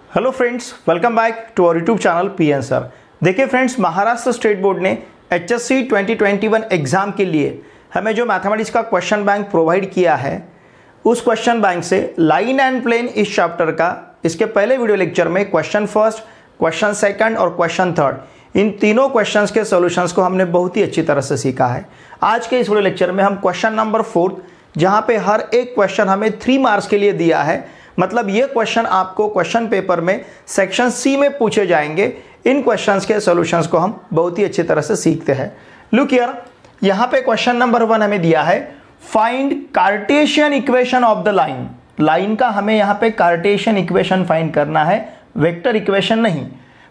Hello friends, welcome back to our YouTube channel P answer. देखिए friends, Maharashtra state board ने HSC 2021 exam के लिए हमें जो मैथमेटिक्स का क्वेश्चन बैंक प्रोवाइड किया है, उस क्वेश्चन बैंक से लाइन एंड प्लेन इस चैप्टर का इसके पहले वीडियो लेक्चर में क्वेश्चन फर्स्ट, क्वेश्चन सेकंड और क्वेश्चन थर्ड, इन तीनों क्वेश्चंस के सॉल्यूशंस को हमने बहुत ही अच्छी तरह से सीखा है। आज के इस वीडियो लेक्चर में हम क्वेश्चन नंबर 4, जहां पे हर एक क्वेश्चन हमें 3 मार्क्स के लिए दिया है, मतलब ये क्वेश्चन आपको क्वेश्चन पेपर में सेक्शन सी में पूछे जाएंगे। इन क्वेश्चंस के सॉल्यूशंस को हम बहुत ही अच्छी तरह से सीखते हैं। लुक हियर, यहाँ पे क्वेश्चन नंबर 1 हमें दिया है, find Cartesian equation of the line. Line का हमें यहाँ पे कार्टेशियन इक्वेशन फाइंड करना है, वेक्टर इक्वेशन नहीं।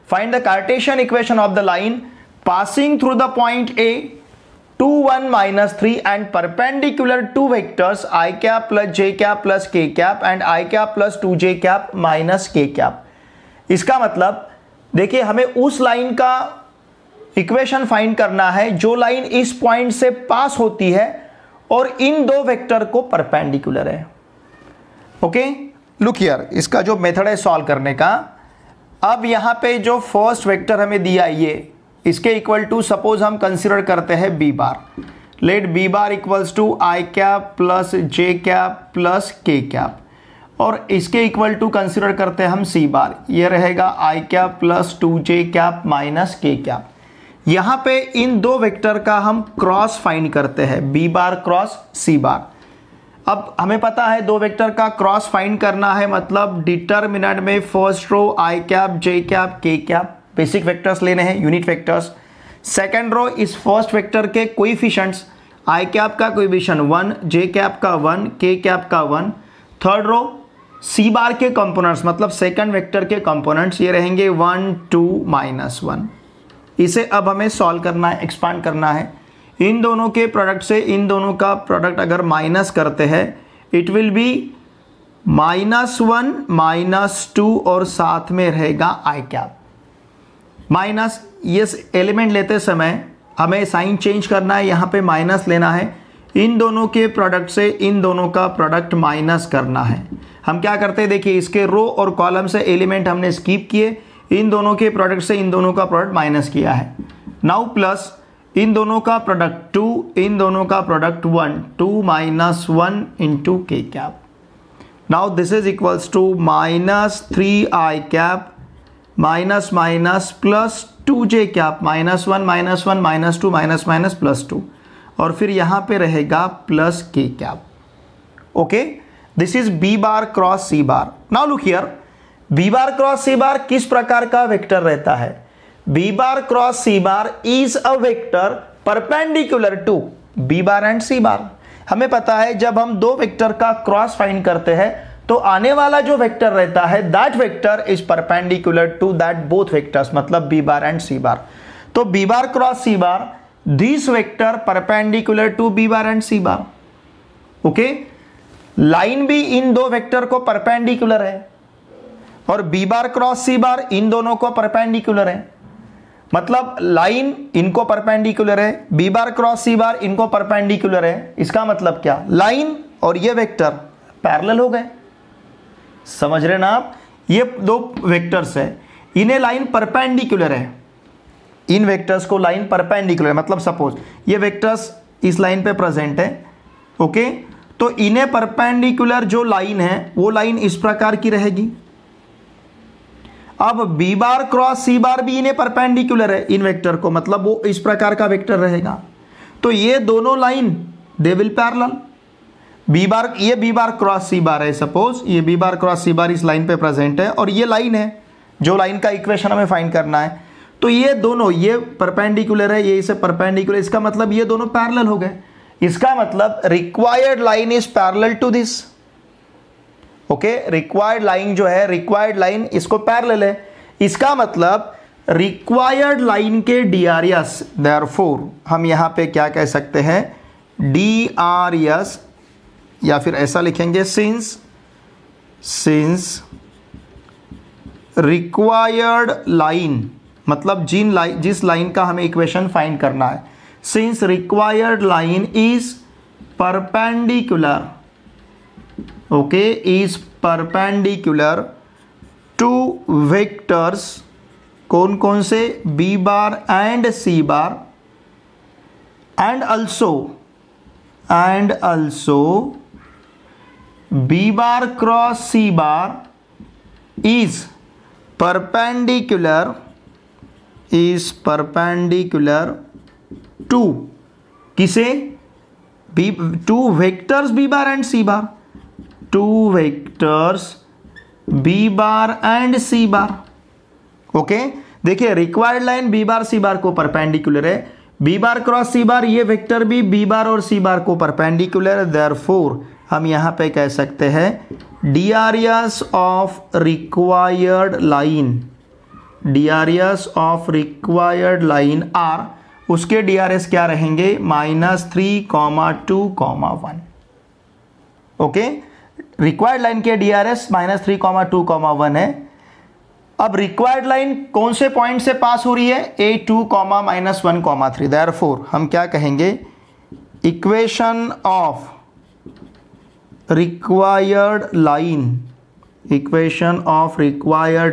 Find the Cartesian equation of the line passing through the point A 2 1 -3 and perpendicular to vectors I cap plus j cap plus k cap and I cap plus 2j cap minus k cap। इसका मतलब देखिए, हमें उस line का equation find करना है जो line इस पॉइंट से पास होती है और इन दो वेक्टर को परपेंडिकुलर है। ओके, लुक हियर, इसका जो मेथड है सॉल्व करने का, अब यहां पे जो फर्स्ट वेक्टर हमें दिया ये, इसके इक्वल टू सपोज हम कंसिडर करते हैं B bar. Let B bar equals to I cap plus J cap plus K cap, और इसके इक्वल टू कंसिडर करते हैं हम सी बार। ये रहेगा I cap plus 2j cap minus K cap. यहाँ पे इन दो वेक्टर का हम क्रॉस फाइंड करते हैं, बी बार क्रॉस सी बार। अब हमें पता है दो वेक्टर का क्रॉस फाइंड करना है, मतलब डिटरमिनेंट में फर्स्ट रो आई कैप जे कैप के कैप बेसिक वेक्टर्स लेने हैं, यूनिट वेक्टर्स। सेकंड रो इस फर्स्ट वेक्टर के कोएफिशिएंट्स, आई कैप का कोएफिशिएंट 1, जे कैप का 1, के कैप का 1। थर्ड रो सी बार के कंपोनेंट्स, मतलब सेकंड वेक्टर के कंपोनेंट्स, ये रहेंगे 1 2 -1। इसे अब हमें सॉल्व करना है, एक्सपांड करना है। इन दोनों के प्रोडक्ट से इन दोनों का प्रोडक्ट अगर माइनस करते हैं, इट विल बी -1 -2 और साथ में रहेगा आई कैप माइनस। ये एलिमेंट लेते समय हमें साइन चेंज करना है, यहाँ पे माइनस लेना है। इन दोनों के प्रोडक्ट से इन दोनों का प्रोडक्ट माइनस करना है। हम क्या करते हैं, देखिए, इसके रो और कॉलम से एलिमेंट हमने स्किप किए, इन दोनों के प्रोडक्ट से इन दोनों का प्रोडक्ट माइनस किया है। नाउ प्लस इन दोनों का प्रोडक्ट 2, इन दोनों का product 1, 2 - 1 into K cap. Now this is equals to -3 I cap minus minus plus 2j cap, -1 -1 -2 minus +2, और फिर यहां पे रहेगा plus k cap. Okay, this is B bar cross C bar. Now look here, B bar cross C bar किस प्रकार का vector रहता है? B bar cross C bar is a vector perpendicular to B bar and C बार। हमें पता है जब हम दो वेक्टर का क्रॉस फाइंड करते हैं तो आने वाला जो वेक्टर रहता है, that vector is perpendicular to that both vectors, मतलब B bar and C bar. तो B bar cross C bar, this vector perpendicular to B bar and C bar. Okay, line भी इन दो वेक्टर को perpendicular है और B bar cross C बार इन दोनों को परपेंडिकुलर है, मतलब लाइन इनको परपेंडिकुलर है, बी बार क्रॉस सी बार इनको परपेंडिकुलर है। इसका मतलब क्या, लाइन और ये वेक्टर पैरेलल हो गए। समझ रहे ना आप? ये दो वेक्टर्स है, इन्हें लाइन परपेंडिकुलर है, इन वेक्टर्स को लाइन परपेंडिकुलर है, मतलब सपोज ये वेक्टर्स इस लाइन पे प्रेजेंट है। ओके, तो इन्हें परपेंडिकुलर जो लाइन है वो लाइन इस प्रकार की रहेगी। अब बी बार क्रॉस सी बार भी इन्हें परपेंडिकुलर है, इन वेक्टर को, मतलब वो इस प्रकार का वेक्टर रहेगा। तो ये दोनों line they will parallel. B bar, ये बी बार क्रॉस सी बार है, सपोज ये बी बार क्रॉस सी बार इस लाइन पे प्रेजेंट है, और ये लाइन है जो लाइन का इक्वेशन हमें फाइंड करना है। तो ये दोनों, ये परपेंडिकुलर है, ये इसे परपेंडिकुलर, इसका मतलब ये दोनों पैरेलल हो गए। इसका मतलब required line is parallel to this. Okay, required line जो है, रिक्वायर्ड लाइन इसको पैरेलल है। इसका मतलब रिक्वायर्ड लाइन के DRS, देयरफॉर हम यहां पे क्या कह सकते हैं, DRS, या फिर ऐसा लिखेंगे, सिंस रिक्वायर्ड लाइन, मतलब जिस लाइन का हमें इक्वेशन फाइंड करना है, since required line is perpendicular, okay, is perpendicular to vectors, कौन कौन से, B bar and C bar, and also B bar cross C bar is perpendicular to किसे, two vectors B bar and C bar, two vectors B bar and C bar. Okay, देखिए required line B bar C bar को perpendicular है, B bar cross C bar, ये vector भी B bar और सी bar को perpendicular है। Therefore हम यहां पे कह सकते हैं DRS of required line are, उसके DRS क्या रहेंगे, -3,2,1। ओके, रिक्वायर्ड लाइन के DRS -3,2,1 है। अब रिक्वायर्ड लाइन कौन से पॉइंट से पास हो रही है, A2, -1,3। देयरफॉर हम क्या कहेंगे, equation of required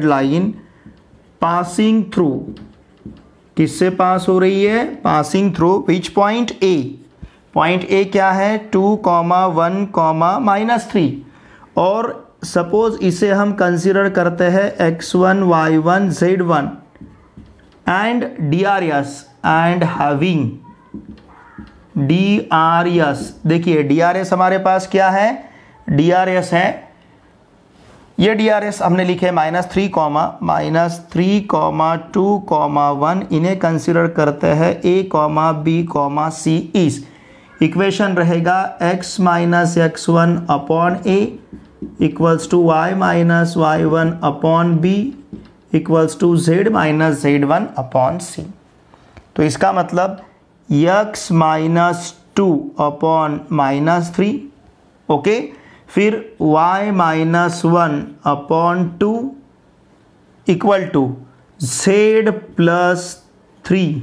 line passing through, किससे पास हो रही है, passing through which point, A। Point A क्या है, 2,1, -3। और सपोज इसे हम कंसीडर करते हैं x1, y1, z1 and DRS and having DRS। देखिए DRS हमारे पास क्या है, DRS है, ये DRS हमने लिखे -3,2,1, इन्हें कंसीडर करते हैं A, B, C is, equation रहेगा x - x1 upon A equals to y - y1 upon B equals to z - z1 upon C। तो इसका मतलब x - 2 अपॉन -3, ओके, फिर y - 1 upon 2 equal to z + 3,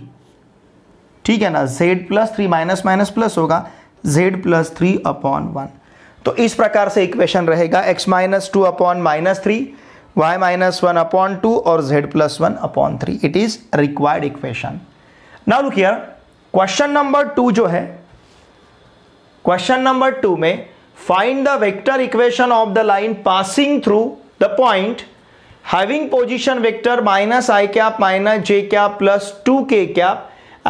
ठीक है ना, z + 3, माइनस प्लस होगा, z + 3 upon 1। तो इस प्रकार से इक्वेशन रहेगा x - 2 अपॉन -3, y - 1 अपॉन 2 और z + 1 upon 3। It is required equation. Now look here, question number 2 जो है, क्वेश्चन नंबर 2 में find the vector equation of the line passing through the point having position vector -i - j + 2k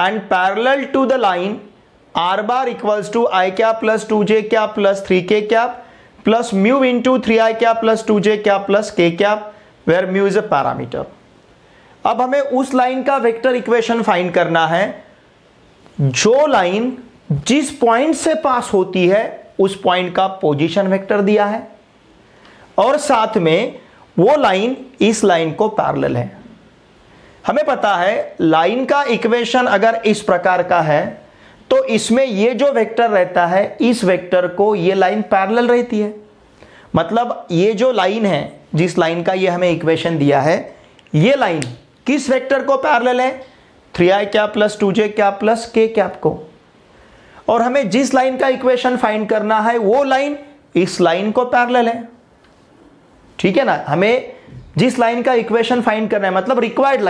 and parallel to the line r bar equals to I plus 2j plus 3k plus mu into 3i plus 2j plus k where mu is a parameter। अब हमें उस line का vector equation find करना है जो line जिस point से पास होती है उस पॉइंट का पोजीशन वेक्टर दिया है और साथ में वो लाइन इस लाइन को पैरेलल है। हमें पता है लाइन का इक्वेशन अगर इस प्रकार का है तो इसमें ये जो वेक्टर रहता है इस वेक्टर को ये लाइन पैरेलल रहती है। मतलब ये जो लाइन है जिस लाइन का ये हमें इक्वेशन दिया है ये लाइन किस वेक्टर को पैरेलल है, 3i plus 2j plus k को। और हमें जिस लाइन का इक्वेशन फाइंड करना है वो लाइन इस लाइन को पैरेलल है, ठीक है ना। हमें जिस लाइन का इक्वेशन फाइंड करना है मतलब रिक्वायर्ड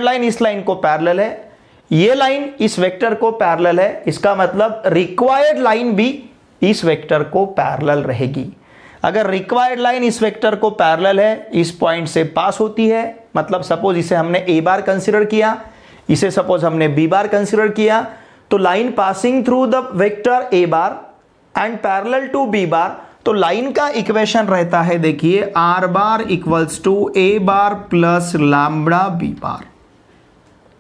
लाइन इस लाइन को पैरेलल है, ये लाइन इस वेक्टर को पैरेलल है, इसका मतलब रिक्वायर्ड लाइन भी इस वेक्टर को पैरेलल रहेगी। अगर रिक्वायर्ड लाइन इस वेक्टर को पैरेलल है, इस पॉइंट से पास होती है, मतलब सपोज इसे हमने a बार कंसीडर किया, इसे सपोज हमने b बार कंसीडर किया, तो line passing through the vector a bar and parallel to b bar, तो लाइन का इक्वेशन रहता है देखिए r bar equals to a bar plus lambda b bar.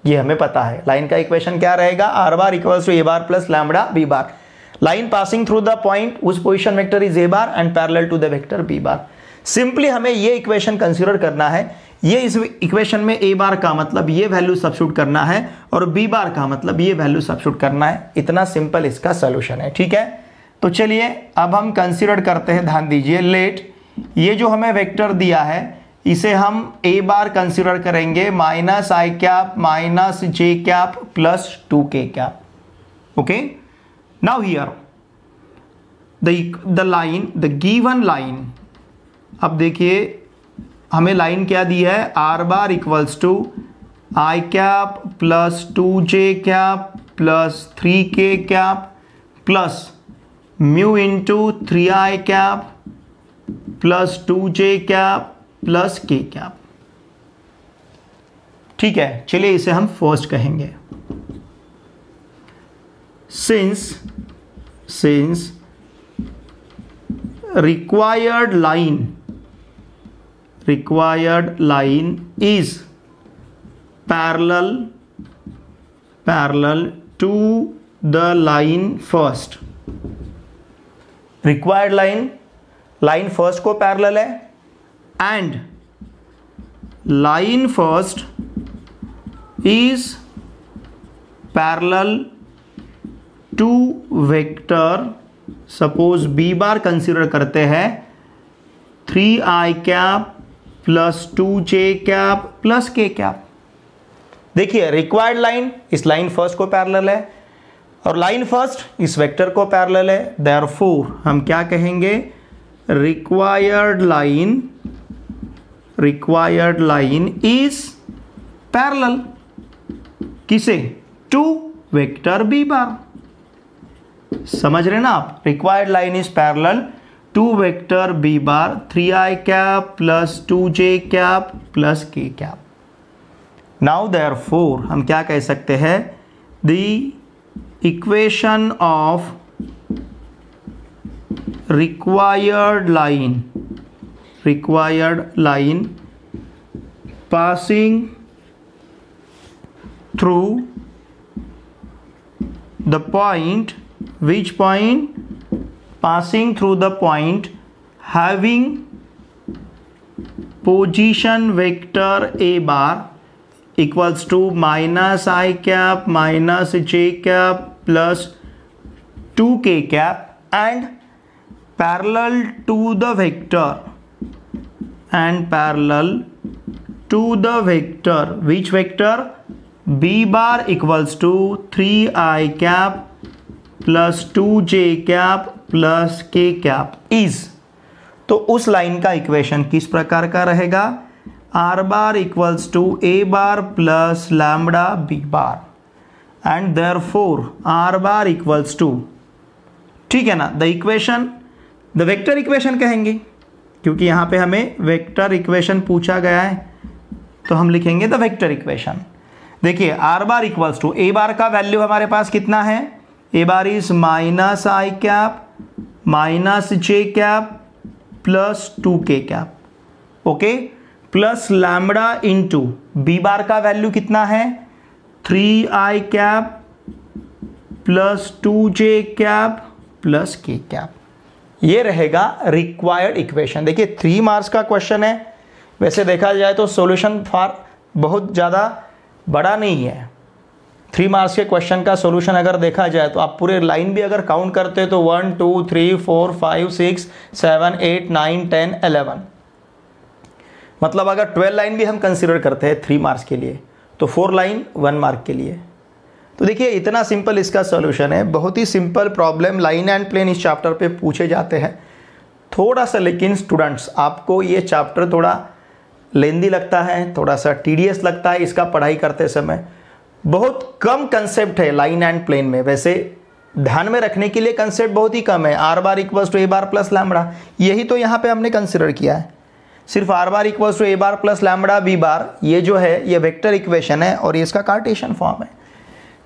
ये हमें पता है लाइन का इक्वेशन क्या रहेगा, r bar equals to a bar plus lambda b bar. Line passing through the point उस position vector is a bar and parallel to the vector b bar. Simply हमें ये इक्वेशन कंसीडर करना है, ये इस equation में a bar का मतलब ये वैल्यू सब्स्टिट्यूट करना है और b बार का मतलब ये वैल्यू सब्स्टिट्यूट करना है। इतना सिंपल इसका सॉल्यूशन है, ठीक है। तो चलिए अब हम कंसीडर करते हैं, ध्यान दीजिए, लेट ये जो हमें वेक्टर दिया है इसे हम a बार कंसीडर करेंगे -i minus j plus 2k। Okay, now here the line, the given line, अब देखिए हमें लाइन क्या दी है, R bar equals to I cap plus 2j cap plus 3k cap plus mu into 3i cap plus 2j cap plus k cap. ठीक है, चलिए इसे हम फर्स्ट कहेंगे। Since required line is parallel to the line first। required line first को parallel है and line first is parallel to vector, suppose B bar consider करते हैं 3i cap plus 2j cap plus k cap. देखिए required line इस line first को parallel है और line first इस वेक्टर को पैरेलल है, देयरफॉर हम क्या कहेंगे, रिक्वायर्ड लाइन इज पैरेलल किसे, टू वेक्टर बी बार। समझ रहे ना आप, required line is parallel to vector B bar 3i cap plus 2j cap plus k cap. Now therefore हम क्या कह सकते हैं, the equation of required line passing through the point, which point, passing through the point having position vector a bar equals to minus I cap minus j cap plus 2k cap and parallel to the vector which vector b bar equals to 3i cap plus 2j cap plus k cap is. तो उस line का equation किस प्रकार का रहेगा, r bar equals to a bar plus lambda b bar and therefore r bar equals to, ठीक है ना, the equation, the vector equation कहेंगे क्योंकि यहाँ पे हमें वेक्टर इक्वेशन पूछा गया है, तो हम लिखेंगे द वेक्टर इक्वेशन। देखिए r bar equals to a bar का वैल्यू हमारे पास कितना है, A bar is minus I cap minus J cap plus 2k cap, okay, plus lambda into B bar का वैल्यू कितना है 3i cap plus 2j cap plus k cap. ये रहेगा रिक्वायर्ड इक्वेशन। देखिए 3 मार्क्स का क्वेश्चन है, वैसे देखा जाए तो सॉल्यूशन बहुत ज़्यादा बड़ा नहीं है। 3 मार्क्स के क्वेश्चन का सॉल्यूशन अगर देखा जाए तो आप पूरे लाइन भी अगर काउंट करते हैं तो 1 2 3 4 5 6 7 8 9 10 11, मतलब अगर 12 लाइन भी हम कंसिडर करते हैं 3 मार्क्स के लिए तो 4 लाइन 1 मार्क के लिए। तो देखिए इतना सिंपल इसका सॉल्यूशन है, बहुत ही simple problem line and plane इस चैप्टर पे पूछे जाते हैं। थोड़ा सा लेकिन स्टूडेंट्स आपको ये चैप्टर थोड़ा लेंदी लगता है, थोड़ा सा टीडियस लगता है इसका पढ़ाई करते समय। बहुत कम कंसेप्ट है लाइन एंड प्लेन में, वैसे ध्यान में रखने के लिए कंसेप्ट बहुत ही कम है। R bar equals to A bar plus lambda, यही तो यहाँ पे हमने कंसिडर किया है। सिर्फ R bar equals to A bar plus lambda B bar, ये जो है ये वेक्टर इक्वेशन है और ये इसका कार्टेशियन फॉर्म है।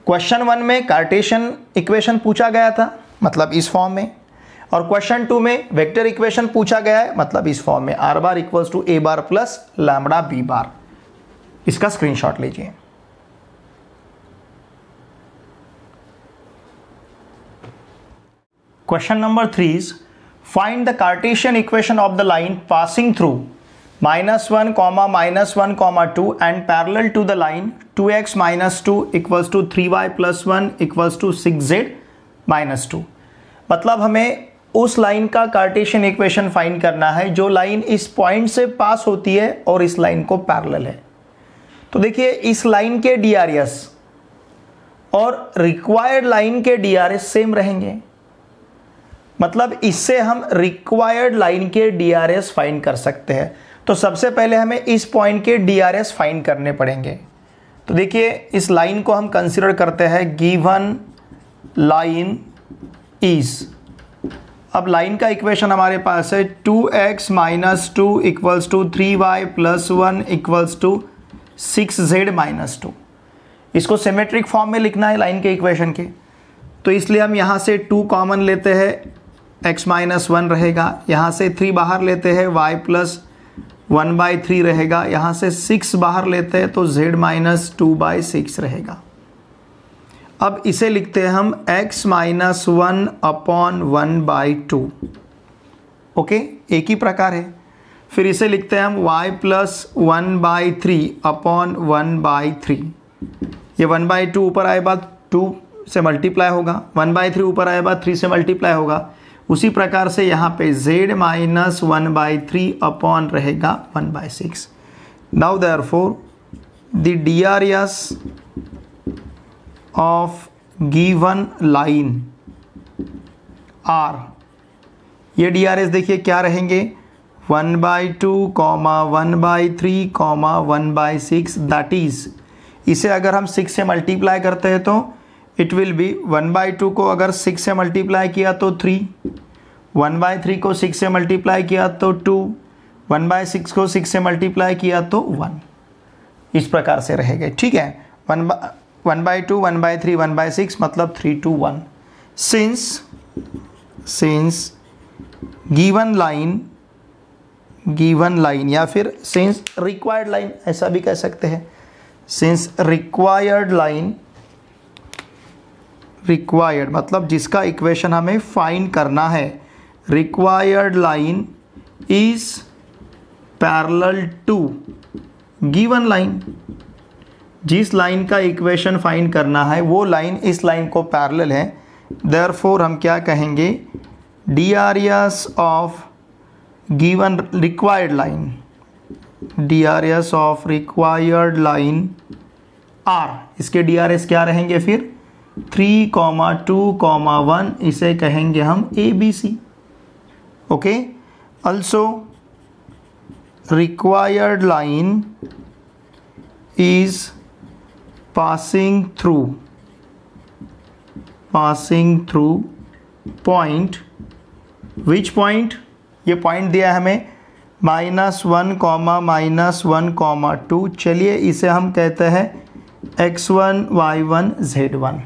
क्वेश्चन 1 में कार्टेशियन इक्वेशन पूछा गया था, मतलब इस फॉर्म में, और क्वेश्चन 2 में वेक्टर इक्वेशन पूछा गया है, मतलब इस फॉर्म में, R bar equals to A bar plus lambda B bar. इसका स्क्रीनशॉट लीजिए। Question number 3 is find the Cartesian equation of the line passing through -1, -1, 2 and parallel to the line 2x minus 2 equals to 3y plus 1 equals to 6z minus 2। मतलब हमें उस line का Cartesian equation find करना है जो line इस point से पास होती है और इस लाइन को पैरेलल है। तो देखिए इस लाइन के DRS और रिक्वायर्ड लाइन के DRS सेम रहेंगे, मतलब इससे हम रिक्वायर्ड लाइन के DRS फाइंड कर सकते हैं। तो सबसे पहले हमें इस पॉइंट के DRS फाइंड करने पड़ेंगे। तो देखिए इस लाइन को हम कंसिडर करते हैं गिवन लाइन इज, अब लाइन का इक्वेशन हमारे पास है 2x - 2 = 3y + 1 = 6z - 2। इसको सिमेट्रिक फॉर्म में लिखना है लाइन के इक्वेशन के, तो इसलिए हम यहाँ से 2 कॉमन लेते हैं, x - 1 रहेगा, यहाँ से 3 बाहर लेते हैं, y + 1/3 रहेगा, यहाँ से 6 बाहर लेते हैं तो z - 2/6 रहेगा। अब इसे लिखते हैं हम x - 1/1/2। ओके, एक ही प्रकार है। फिर इसे लिखते हैं हम y + 1/3/1/3। ये 1/2 ऊपर आए बाद 2 से मल्टीप्लाई होगा, 1/3 ऊपर आए बाद 3 से मल्टीप्लाई होगा। उसी प्रकार से यहाँ पे z - 1/3 अपॉन रहेगा 1/6। Now therefore the DRS of given line are, ये DRS देखिए क्या रहेंगे 1/2, 1/3, 1/6। दैट इज, इसे अगर हम 6 से मल्टीप्लाई करते हैं तो इट विल बी 1/2 को अगर 6 से मल्टीप्लाई किया तो 3, 1/3 को 6 से मल्टीप्लाई किया तो 2, 1/6 को 6 से मल्टीप्लाई किया तो 1। इस प्रकार से रहेगा, ठीक है। 1/2, 1/3, 1/6 मतलब 3 to 1। सिंस गिवन लाइन या फिर सिंस रिक्वायर्ड लाइन, ऐसा भी कह सकते हैं। सिंस रिक्वायर्ड लाइन, रिक्वायर्ड मतलब जिसका इक्वेशन हमें फाइंड करना है, required line is parallel to given line. जिस लाइन का इक्वेशन फाइंड करना है वो लाइन इस लाइन को पैरेलल है, देयरफॉर हम क्या कहेंगे, DRS of given required line, DRS of required line R, इसके DRS क्या रहेंगे फिर 3, 2, 1, इसे कहेंगे हम ABC। Okay, also required line is passing through point, which point, ये पॉइंट दिया है हमें -1, -1, 2। चलिए इसे हम कहते हैं x1, y1, z1।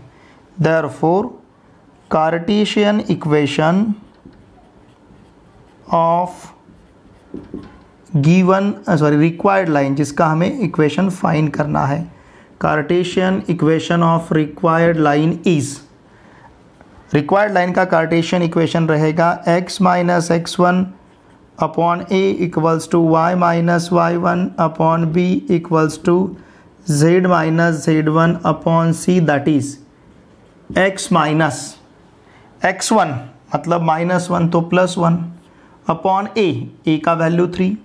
therefore Cartesian equation of given required line, जिसका हमें इक्वेशन फाइंड करना है, Cartesian equation of required line is, required line का कार्टेशियन इक्वेशन रहेगा x - x1 upon a equals to y - y1 upon b equals to z - z1 upon c। That is x - x1 मतलब -1 तो +1 upon a का value 3,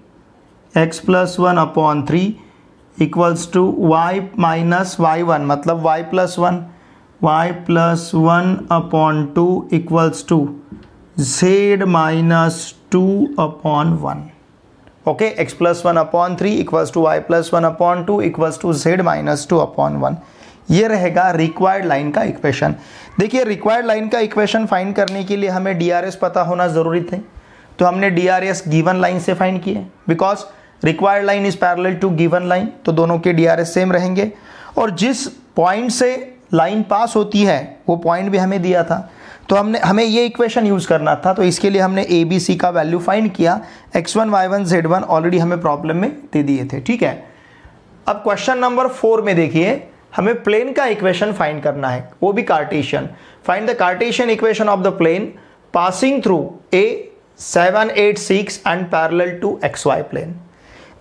x + 1 upon 3 equals to y - y1 मतलब y + 1, y + 1 upon 2 equals to z - 2 upon 1। Okay, x + 1 upon 3 equals to y + 1 upon 2 equals to z - 2 upon 1। ये रहेगा required line का equation. देखिए required line का equation find करने के लिए हमें DRS पता होना ज़रूरी थे, तो हमने DRS गिवन लाइन से फाइंड किए, because required line is parallel to given line, तो दोनों के DRS सेम रहेंगे। और जिस पॉइंट से लाइन पास होती है वो पॉइंट भी हमें दिया था, तो हमें ये इक्वेशन यूज़ करना था, तो इसके लिए हमने ABC का वैल्यू फाइंड किया। x1, y1, z1 ऑलरेडी हमें प्रॉब्लम में दे दिए थे, ठीक है। अब क्वेश्चन नंबर 4 में देखिए हमें प्लेन का इक्वेशन फाइंड करना है, वो भी Cartesian. Find the Cartesian equation of the plane passing through A 7, 8, 6 and parallel to XY plane.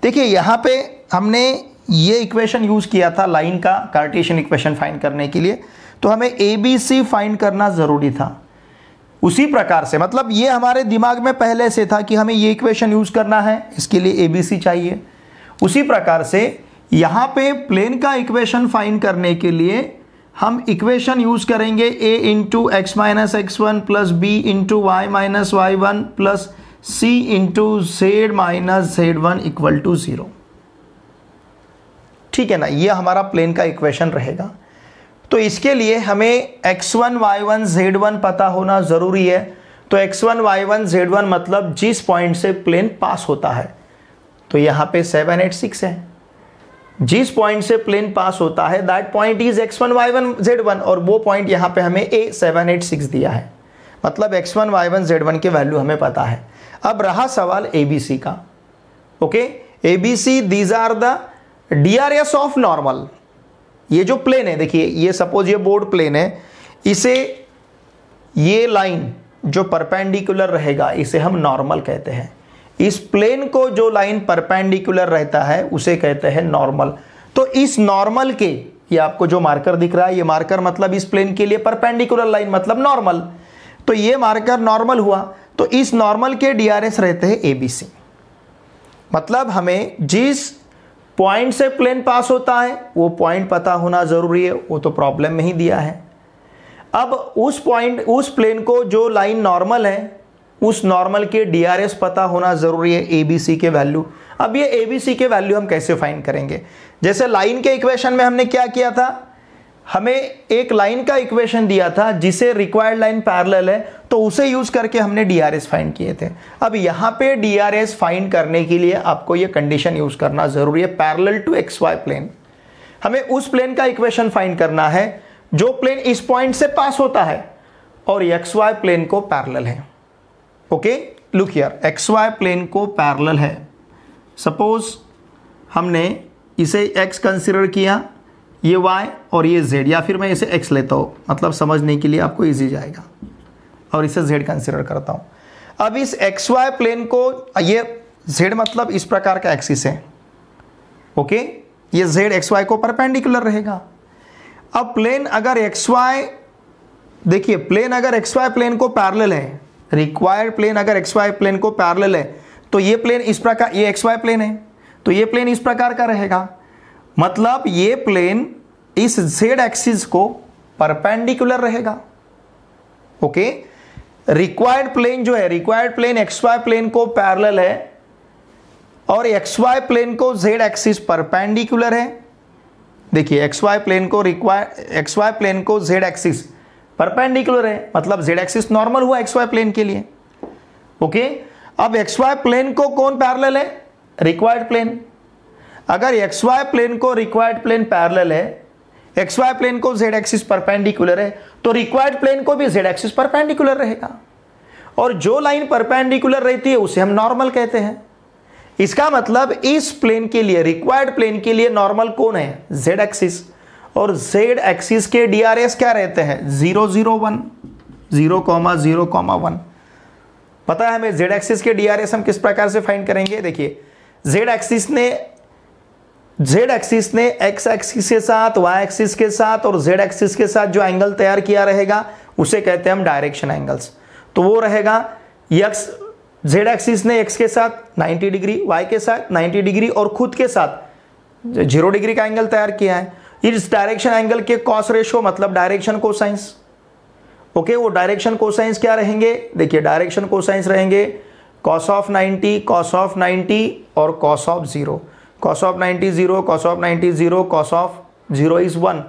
देखिए यहाँ पे हमने ये इक्वेशन यूज़ किया था लाइन का कार्टेशियन इक्वेशन फाइंड करने के लिए, तो हमें ABC फाइंड करना ज़रूरी था। उसी प्रकार से मतलब ये हमारे दिमाग में पहले से था कि हमें ये इक्वेशन यूज़ करना है, इसके लिए ABC चाहिए। उसी प्रकार से यहाँ पे प्लेन का इक्वेशन फाइंड करने के लिए हम इक्वेशन यूज़ करेंगे A × x - x1 + b × y - y1 + c into Z minus Z1 equal to 0। ठीक है ना, ये हमारा प्लेन का इक्वेशन रहेगा। तो इसके लिए हमें x1 y1 z1 पता होना ज़रूरी है। तो x1 y1 z1 मतलब जिस पॉइंट से प्लेन पास होता है, तो यहाँ पे 7 8 6 है। जिस पॉइंट से प्लेन पास होता है that point is x1 y1 z1, और वो पॉइंट यहाँ पे हमें a 7 8 6 दिया है, मतलब x1 y1 z1 के वैल्यू हमें पता है। अब रहा सवाल ABC का। Okay, ABC these are the DRS of normal. ये जो प्लेन है, देखिए ये सपोज ये बोर्ड प्लेन है, इसे ये लाइन जो परपेंडिकुलर रहेगा इसे हम नॉर्मल कहते हैं। इस प्लेन को जो लाइन परपेंडिकुलर रहता है उसे कहते हैं नॉर्मल। तो इस नॉर्मल के, ये आपको जो मार्कर दिख रहा है, ये मार्कर मतलब इस प्लेन के लिए परपेंडिकुलर लाइन मतलब नॉर्मल। तो ये मार्कर नॉर्मल हुआ। तो इस नॉर्मल के DRS रहते हैं ABC। मतलब हमें जिस पॉइंट से प्लेन पास होता है वो पॉइंट पता होना जरूरी है, वो तो प्रॉब्लम में ही दिया है। अब उस प्लेन को जो लाइन नॉर्मल है उस नॉर्मल के DRS पता होना जरूरी है, ABC के वैल्यू। अब ये ABC के वैल्यू हम कैसे फाइंड करेंगे? जैसे लाइन के इक्वेशन में हमने क्या किया था, हमें एक लाइन का इक्वेशन दिया था जिसे रिक्वायर्ड लाइन पैरेलल है, तो उसे यूज करके हमने DRS फाइंड किए थे। अब यहाँ पे DRS फाइंड करने के लिए आपको ये कंडीशन यूज करना जरूरी है, पैरेलल टू XY प्लेन। हमें उस प्लेन का इक्वेशन फाइंड करना है जो प्लेन इस पॉइंट से पास होता है और XY प्लेन को पैरेलल है। Okay, look here, XY plane को पैरेलल है। सपोज हमने इसे x कंसिडर किया, ये y और ये z, या फिर मैं इसे x लेता हूँ, मतलब समझने के लिए आपको इजी जाएगा, और इसे z कंसिडर करता हूँ। अब इस XY प्लेन को, ये z मतलब इस प्रकार का एक्सिस है। ओके, ये z XY को परपेंडिकुलर रहेगा। अब प्लेन अगर XY, देखिए प्लेन अगर XY प्लेन को पैरेलल है, रिक्वायर्ड प्लेन अगर XY प्लेन को पैरेलल है, तो ये प्लेन इस प्रकार, ये XY प्लेन है तो ये प्लेन इस प्रकार का रहेगा। मतलब ये प्लेन इस z एक्सिस को परपेंडिकुलर रहेगा। ओके, रिक्वायर्ड प्लेन जो है, रिक्वायर्ड प्लेन XY प्लेन को पैरेलल है और XY प्लेन को z एक्सिस परपेंडिकुलर है। देखिए XY प्लेन को z एक्सिस परपेंडिकुलर है, मतलब z एक्सिस नॉर्मल हुआ XY प्लेन के लिए। ओके, अब XY प्लेन को कौन पैरेलल है? Required plane. अगर XY प्लेन को रिक्वायर्ड प्लेन पैरेलल है, XY प्लेन को z एक्सिस परपेंडिकुलर है, तो रिक्वायर्ड प्लेन को भी z एक्सिस परपेंडिकुलर रहेगा। और जो लाइन परपेंडिकुलर रहती है उसे हम नॉर्मल कहते हैं। इसका मतलब इस प्लेन के लिए, रिक्वायर्ड प्लेन के लिए नॉर्मल कौन है? z axis. और z एक्सिस के DRS क्या रहते हैं? 0 0 1, 0 0 1। पता है हमें z एक्सिस के DRS हम किस प्रकार से फाइंड करेंगे? देखिए z एक्सिस ने x एक्सिस के साथ, y एक्सिस के साथ और z एक्सिस के साथ जो एंगल तैयार किया रहेगा उसे कहते हैं हम डायरेक्शन एंगल्स। तो वो रहेगा z एक्सिस ने x के साथ 90 डिग्री, y के साथ 90 डिग्री और खुद के साथ 0 डिग्री का एंगल तैयार किया है। इस डायरेक्शन एंगल के कॉस रेशो मतलब डायरेक्शन कोसाइंस। ओके, वो डायरेक्शन कोसाइंस क्या रहेंगे? देखिए डायरेक्शन कोसाइंस रहेंगे cos ऑफ 90, cos ऑफ 90 और cos of 0। cos of 90 0, cos of 90 0, cos of 0 is 1।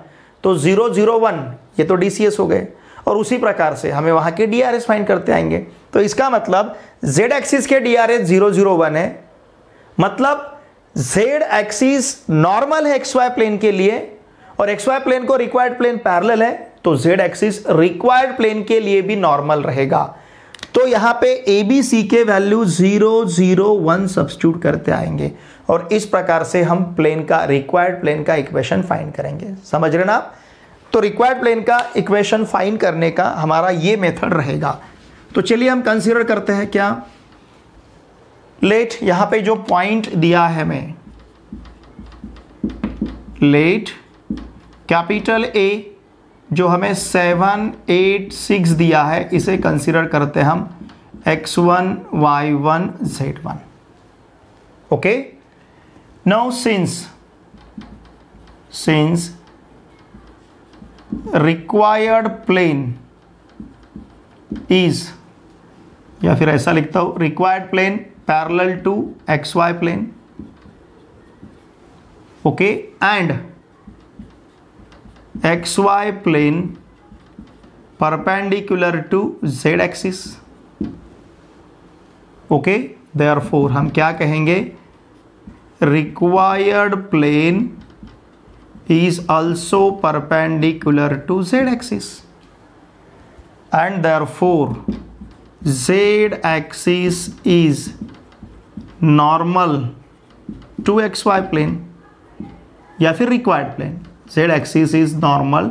तो 0 0 1 ये तो DCS हो गए, और उसी प्रकार से हमें वहाँ के DRS फाइंड करते आएंगे। तो इसका मतलब z एक्सिस के DRS 0 0 1 है, मतलब z एक्सिस नॉर्मल है XY प्लेन के लिए और XY प्लेन को रिक्वायर्ड प्लेन पैरेलल है, तो z एक्सिस रिक्वायर्ड प्लेन के लिए भी नॉर्मल रहेगा। तो यहाँ पे ABC के वैल्यू 0 0 1 सब्स्टिट्यूट करते आएंगे और इस प्रकार से हम प्लेन का, रिक्वायर्ड प्लेन का इक्वेशन फाइंड करेंगे। समझ रहे ना आप? तो रिक्वायर्ड प्लेन का इक्वेशन फाइंड करने का हमारा ये मेथड रहेगा। तो चलिए हम कंसीडर करते हैं क्या, लेट यहाँ पे जो पॉइंट दिया है हमें, लेट कैपिटल A जो हमें 7 8 6 दिया है, इसे कंसीडर करते हैं हम x1 y1 z1। Okay, now since required plane is या फिर ऐसा लिखता हूँ, required plane parallel to X Y plane, okay, and X Y plane perpendicular to Z axis, okay. Therefore हम क्या कहेंगे, required plane is also perpendicular to Z axis and therefore z axis is normal to xy plane या फिर required plane, z axis is normal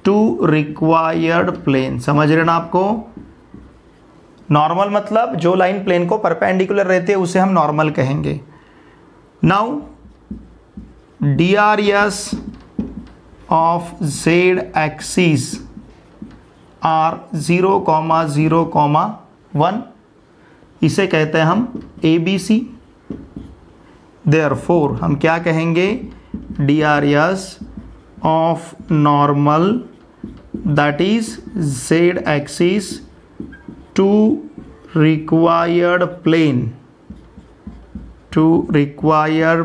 to required plane। समझ रहे ना आपको, normal मतलब जो लाइन प्लेन को परपेंडिकुलर रहते हैं उसे हम नॉर्मल कहेंगे। Now DRS of z axis are 0,0,1, इसे कहते हैं हम ABC। देयरफॉर हम क्या कहेंगे, DRS of normal that is Z axis to required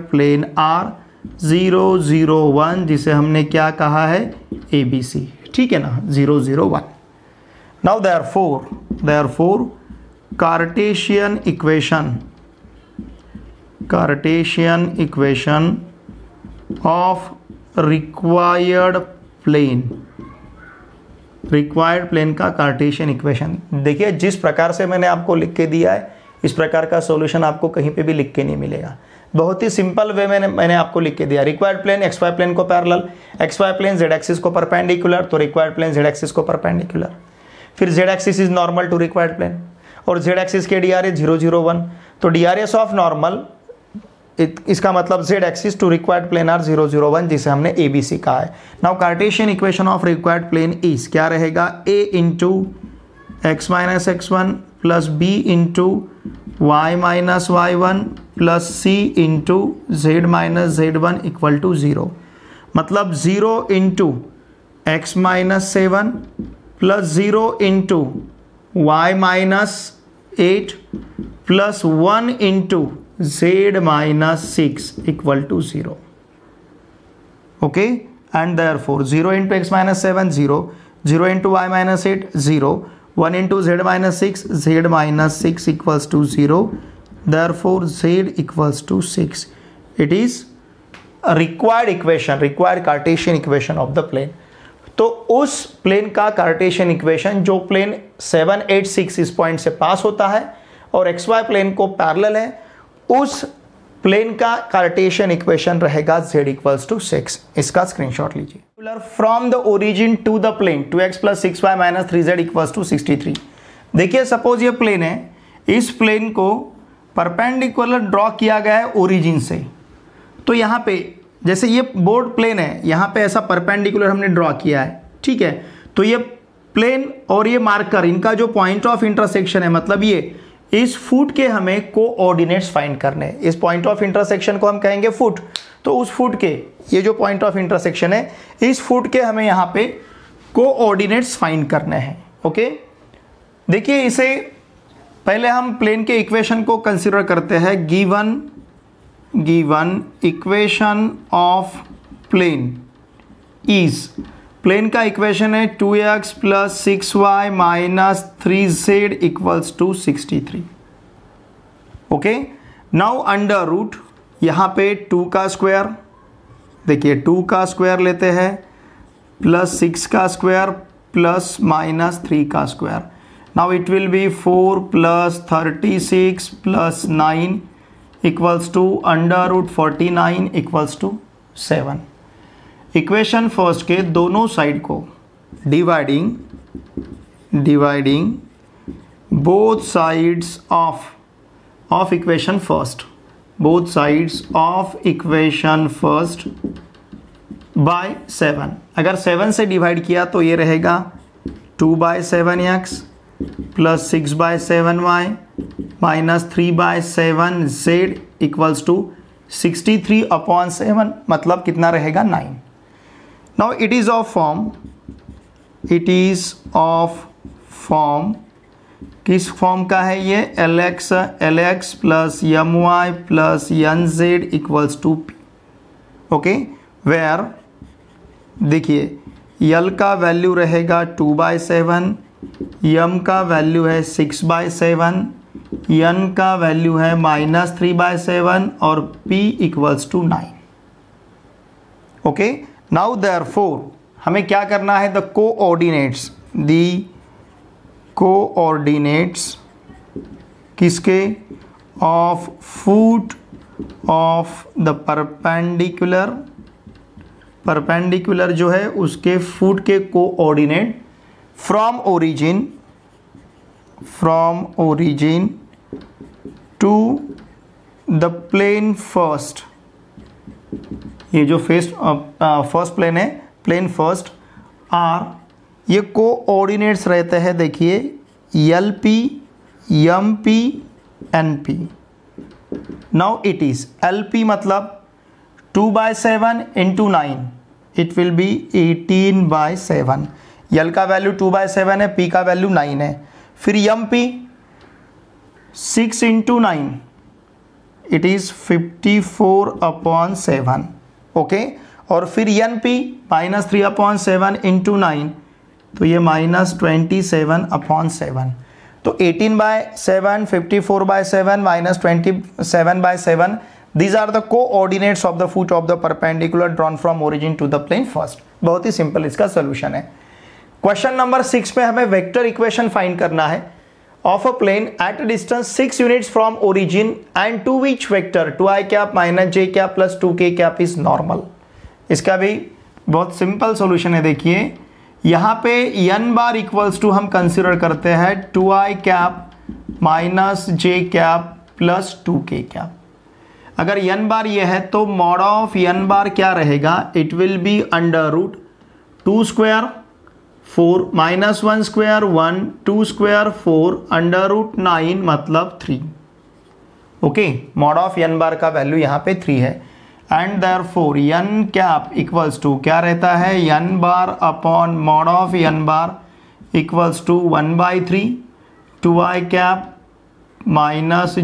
plane are 0,0,1, जिसे हमने क्या कहा है, ABC, ठीक है ना, 0,0,1। Now therefore Cartesian equation of required plane का कार्टेशियन इक्वेशन, देखिए जिस प्रकार से मैंने आपको लिख के दिया है इस प्रकार का सॉल्यूशन आपको कहीं पे भी लिख के नहीं मिलेगा। बहुत ही सिंपल वे मैंने आपको लिख के दिया, required plane X Y plane को parallel, X Y plane Z axis को परपेंडिकुलर, तो रिक्वायर्ड प्लेन जेड एक्सिस को परपेंडिकुलर, फिर Z axis is normal to required plane, और जेड एक्सिस के DRS 0,0,1, तो DRS ऑफ नॉर्मल इसका मतलब Z axis to required plane are 0,0,1, जिसे हमने ABC कहा है। Now Cartesian equation of required plane is क्या रहेगा, A into x minus x1 plus B into y minus y1 plus C into z minus z1 equal to 0, मतलब 0 into x minus 7 plus 0 into y minus 8 plus 1 into z minus 6 equal to 0, okay. And therefore 0 into x minus 7 0, 0 into y minus 8 0, 1 into z minus 6, z minus 6 equals to 0, therefore z equals to 6। It is required Cartesian equation of the plane. तो उस plane का Cartesian equation जो plane 7, 8, 6 इस point से पास होता है और X Y plane को पैरेलल है, उस प्लेन का कार्टेशियन इक्वेशन रहेगा z इक्वल्स टू 6। इसका स्क्रीनशॉट लीजिए। From the origin to the plane 2x plus 6y minus 3z equals to 63। देखिए सपोज ये प्लेन है, इस प्लेन को परपेंडिकुलर ड्रॉ किया गया है ओरिजिन से, तो यहाँ पे जैसे ये बोर्ड प्लेन है, यहाँ पे ऐसा परपेंडिकुलर हमने ड्रॉ किया है, ठीक है। तो ये प्लेन और ये मार्कर, इनका जो पॉइंट ऑफ इंटरसेक्शन है, मतलब ये इस फुट के हमें कोऑर्डिनेट्स फाइंड करने हैं। इस पॉइंट ऑफ इंटरसेक्शन को हम कहेंगे फुट, तो उस फुट के ये जो पॉइंट ऑफ इंटरसेक्शन है, इस फुट के हमें यहाँ पे कोऑर्डिनेट्स फाइंड करने हैं, ओके। देखिए इसे पहले हम प्लेन के इक्वेशन को कंसिडर करते हैं। Given equation of plane is, plane का इक्वेशन है 2x plus 6y minus 3z equals to 63, okay. Now under root, यहाँ पे 2 का स्क्वायर, देखिए 2 का स्क्वायर लेते हैं प्लस 6 का स्क्वायर प्लस माइनस 3 का square. Now it will be 4 plus 36 plus 9 equals to under root 49 equals to 7। Equation first के दोनों साइड को dividing both sides of equation first, both sides of equation first by 7। अगर 7 से divide किया तो ये रहेगा 2/7x plus 6/7y minus 3/7z equals to 63/7, मतलब कितना रहेगा 9। Now it is of form किस फॉर्म का है ये, Lx plus My plus Nz equals to P। Okay, where देखिए L का वैल्यू रहेगा 2/7, M का वैल्यू है 6/7, N का वैल्यू है -3/7 और P equals to 9। Okay, now therefore हमें क्या करना है, द कोऑर्डिनेट्स किसके, of foot of the perpendicular जो है उसके फुट के coordinate from origin to the plane first. ये जो फर्स्ट प्लेन है, प्लेन फर्स्ट आर, ये कोऑर्डिनेट्स रहते हैं देखिए LP, MP, NP। Now it is LP मतलब 2/7 into 9, it will be 18/7। L का वैल्यू 2/7 है, P का वैल्यू 9 है। फिर MP 6 into 9, it is 54/7। Okay, और फिर NP -3/7 इंटू 9, तो ये -27/7। तो 18/7, 54/7, -27/7, these are the coordinates of the foot of the perpendicular drawn from origin to the plane first। बहुत ही सिंपल इसका सोल्यूशन है। क्वेश्चन नंबर 6 में हमें वेक्टर इक्वेशन फाइंड करना है of a plane at a distance 6 units from origin and to which vector 2i cap - j cap plus 2k cap is normal. इसका भी बहुत सिंपल सॉल्यूशन है। देखिए यहाँ पे n बार इक्वल्स टू हम कंसिडर करते हैं 2i cap - j cap plus 2k cap. अगर n बार ये है तो मॉड ऑफ n बार क्या रहेगा, it will be √2 square 4 -1 square 1 2 square 4 √9 मतलब 3। Okay, mod of n bar का वैल्यू यहाँ पे 3 है and therefore n cap equals to क्या रहता है, n bar upon mod of n bar equals to 1/3 2i cap -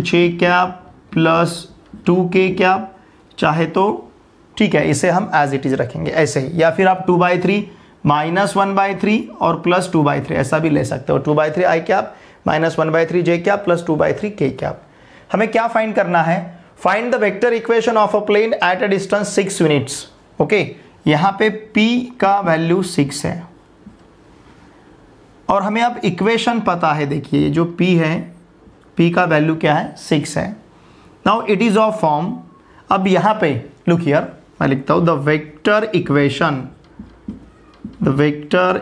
j cap plus 2k cap. चाहे तो ठीक है, इसे हम एज इट इज रखेंगे ऐसे ही, या फिर आप 2/3 -1/3 और प्लस 2/3 ऐसा भी ले सकते हो। 2/3 i cap -1/3 j cap plus 2/3 k cap. हमें क्या फाइंड करना है, find the vector equation of a plane at a distance 6 units. Okay, यहाँ पे p का वैल्यू 6 है और हमें अब इक्वेशन पता है। देखिए जो p है, p का वैल्यू क्या है, 6 है। Now it is of form, अब यहाँ पे लुक हियर मैं लिखता हूँ the vector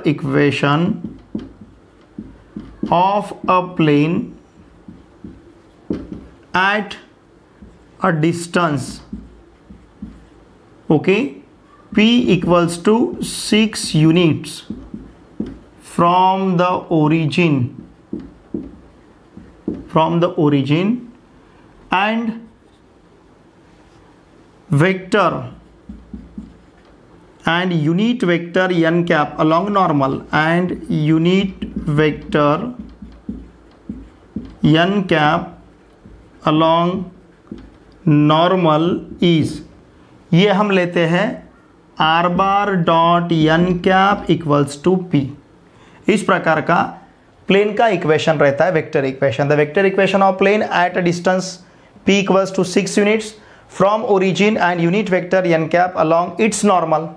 equation of a plane at a distance, okay, p equals to 6 units from the origin and vector and unit vector n cap along normal and unit vector n cap along normal is, ये हम लेते हैं r bar dot n cap equals to p। इस प्रकार का plane का equation रहता है vector equation. The vector equation of plane at a distance p equals to 6 units from origin and unit vector n cap along its normal.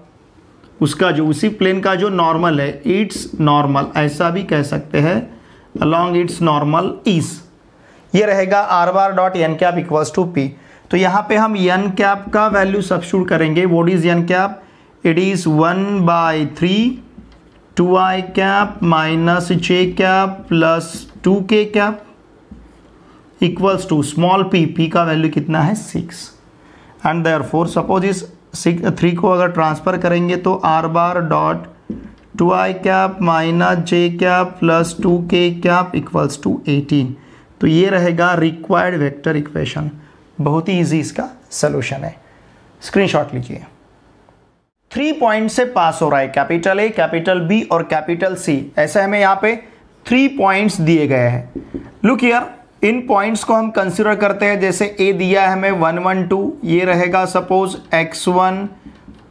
उसका जो उसी plane का जो नॉर्मल है, इट्स नॉर्मल ऐसा भी कह सकते हैं, अलोंग इट्स नॉर्मल इज, ये रहेगा r bar dot n cap equals to p। तो यहाँ पे हम n कैप का वैल्यू सब्स्टिट्यूट करेंगे। What is n cap, it is 1/3 2i cap - j cap plus 2k cap equals to small p का value कितना है, 6। एंड देयरफॉर सपोज इस 3 को अगर ट्रांसफर करेंगे तो r bar dot 2i cap - j cap plus 2k cap equals to 18। तो ये रहेगा रिक्वायर्ड वेक्टर इक्वेशन। बहुत ही इजी इसका सलूशन है, स्क्रीनशॉट लीजिए। 3 पॉइंट से पास हो रहा है, कैपिटल A, कैपिटल B और कैपिटल C। ऐसे हमें यहाँ पे 3 पॉइंट्स दिए गए हैं। लुक हियर, इन पॉइंट्स को हम कंसिडर करते हैं। जैसे ए दिया है हमें 1 1 2, ये रहेगा सपोज x1